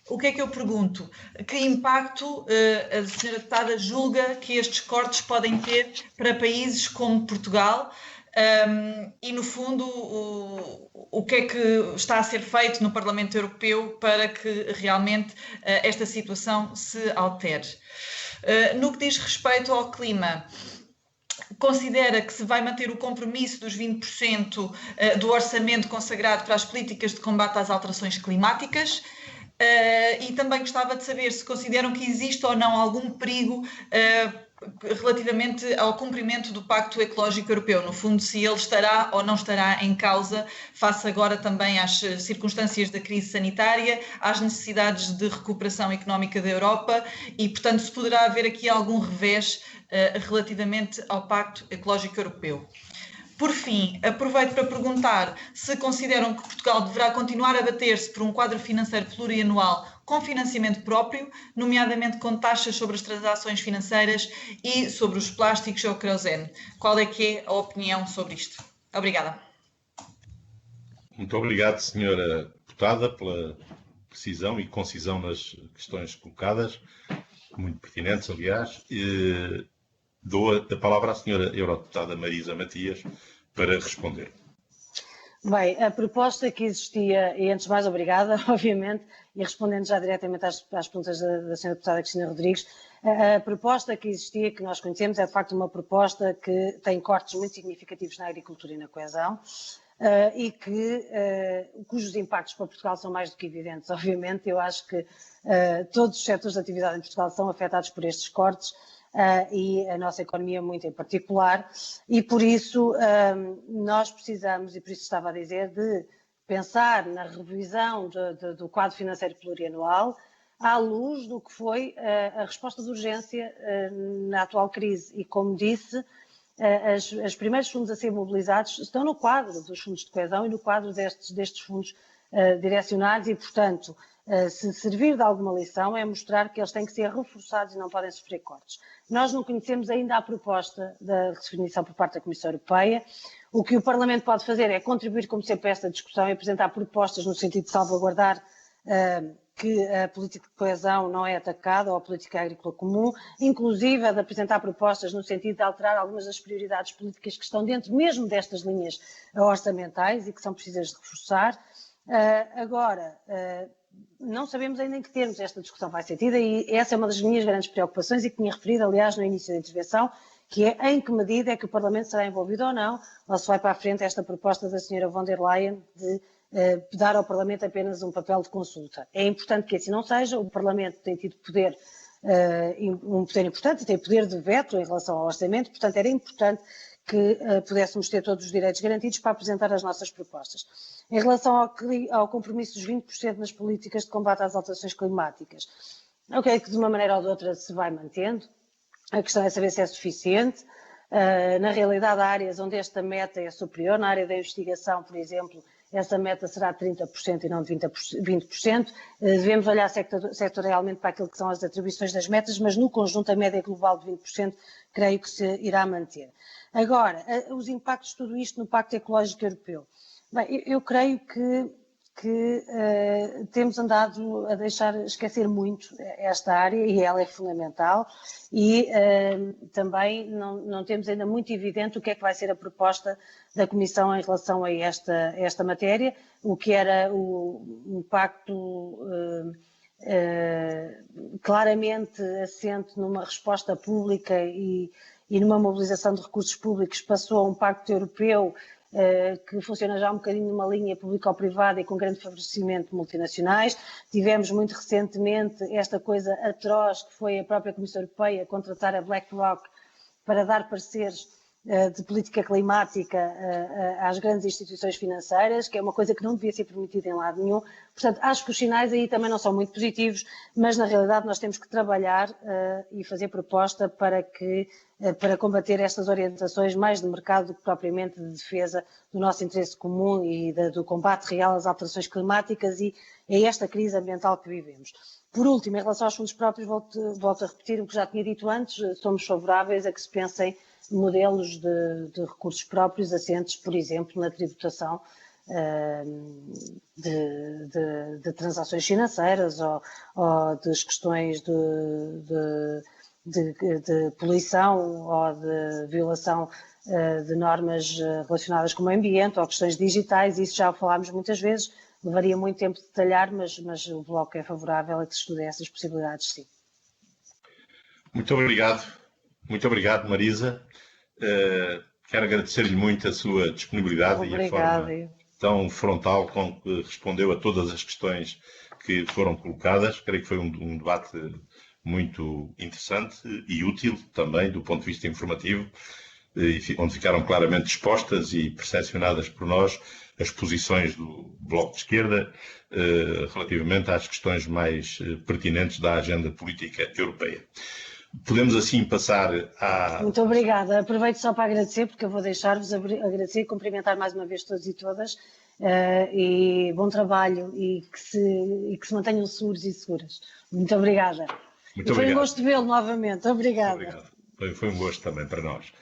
O que é que eu pergunto? Que impacto a senhora deputada julga que estes cortes podem ter para países como Portugal? E, no fundo, o que é que está a ser feito no Parlamento Europeu para que realmente esta situação se altere? No que diz respeito ao clima, considera que se vai manter o compromisso dos 20% do orçamento consagrado para as políticas de combate às alterações climáticas? E também gostava de saber se consideram que existe ou não algum perigo relativamente ao cumprimento do Pacto Ecológico Europeu, no fundo, se ele estará ou não estará em causa, face agora também às circunstâncias da crise sanitária, às necessidades de recuperação económica da Europa e, portanto, se poderá haver aqui algum revés relativamente ao Pacto Ecológico Europeu. Por fim, aproveito para perguntar se consideram que Portugal deverá continuar a bater-se por um quadro financeiro plurianual com financiamento próprio, nomeadamente com taxas sobre as transações financeiras e sobre os plásticos ou querosene. Qual é que é a opinião sobre isto? Obrigada. Muito obrigado, senhora deputada, pela precisão e concisão nas questões colocadas, muito pertinentes, aliás. Dou a palavra à senhora eurodeputada Marisa Matias para responder. Bem, a proposta que existia, e antes de mais obrigada, obviamente, e respondendo já diretamente às perguntas da senhora deputada Cristina Rodrigues, a proposta que existia, que nós conhecemos, é de facto uma proposta que tem cortes muito significativos na agricultura e na coesão, e cujos impactos para Portugal são mais do que evidentes. Obviamente, eu acho que todos os setores de atividade em Portugal são afetados por estes cortes, e a nossa economia muito em particular, e por isso nós precisamos, e por isso estava a dizer, de pensar na revisão do quadro financeiro plurianual à luz do que foi a resposta de urgência na atual crise. E como disse, os primeiros fundos a ser mobilizados estão no quadro dos fundos de coesão e no quadro destes fundos direcionados e, portanto, se servir de alguma lição é mostrar que eles têm que ser reforçados e não podem sofrer cortes. Nós não conhecemos ainda a proposta da definição por parte da Comissão Europeia. O que o Parlamento pode fazer é contribuir, como sempre, a esta discussão e apresentar propostas no sentido de salvaguardar que a política de coesão não é atacada ou a política agrícola comum, inclusive a de apresentar propostas no sentido de alterar algumas das prioridades políticas que estão dentro mesmo destas linhas orçamentais e que são precisas de reforçar. Agora, não sabemos ainda em que termos esta discussão vai ser tida e essa é uma das minhas grandes preocupações e que tinha referido, aliás, no início da intervenção, que é em que medida é que o Parlamento será envolvido ou se vai para a frente esta proposta da senhora von der Leyen de dar ao Parlamento apenas um papel de consulta. É importante que assim não seja, o Parlamento tem tido poder, um poder importante, tem poder de veto em relação ao orçamento, portanto era importante que pudéssemos ter todos os direitos garantidos para apresentar as nossas propostas. Em relação ao compromisso dos 20% nas políticas de combate às alterações climáticas, eu creio que de uma maneira ou de outra se vai mantendo, a questão é saber se é suficiente. Na realidade, há áreas onde esta meta é superior, na área da investigação, por exemplo, essa meta será de 30% e não de 20%. Devemos olhar sectorialmente para aquilo que são as atribuições das metas, mas no conjunto a média global de 20% creio que se irá manter. Agora, os impactos de tudo isto no Pacto Ecológico Europeu. Bem, eu creio que temos andado a deixar esquecer muito esta área e ela é fundamental e também não temos ainda muito evidente o que é que vai ser a proposta da Comissão em relação a esta matéria, o que era um pacto claramente assente numa resposta pública e numa mobilização de recursos públicos passou a um pacto europeu que funciona já um bocadinho numa linha público-privada e com grande favorecimento de multinacionais. Tivemos muito recentemente esta coisa atroz que foi a própria Comissão Europeia contratar a BlackRock para dar pareceres de política climática às grandes instituições financeiras, que é uma coisa que não devia ser permitida em lado nenhum. Portanto, acho que os sinais aí também não são muito positivos, mas na realidade nós temos que trabalhar e fazer proposta para combater estas orientações mais de mercado do que propriamente de defesa do nosso interesse comum e do combate real às alterações climáticas e a esta crise ambiental que vivemos. Por último, em relação aos fundos próprios, volto a repetir o que já tinha dito antes, somos favoráveis a que se pensem modelos de recursos próprios assentes, por exemplo, na tributação de transações financeiras ou das questões de poluição ou de violação de normas relacionadas com o ambiente ou questões digitais. Isso já falámos muitas vezes, levaria muito tempo de detalhar, mas o Bloco é favorável a que se estude essas possibilidades, sim. Muito obrigado, Marisa. Quero agradecer-lhe muito a sua disponibilidade e a forma tão frontal com que respondeu a todas as questões que foram colocadas. Creio que foi um debate muito interessante e útil também do ponto de vista informativo, onde ficaram claramente expostas e percepcionadas por nós as posições do Bloco de Esquerda relativamente às questões mais pertinentes da agenda política europeia. Podemos assim passar à... Muito obrigada. Aproveito só para agradecer, porque eu vou deixar-vos agradecer e cumprimentar mais uma vez todos e todas. E bom trabalho e que se mantenham seguros e seguras. Muito obrigada. Muito obrigado. Foi um gosto vê-lo novamente. Obrigada. Muito obrigado. Foi um gosto também para nós.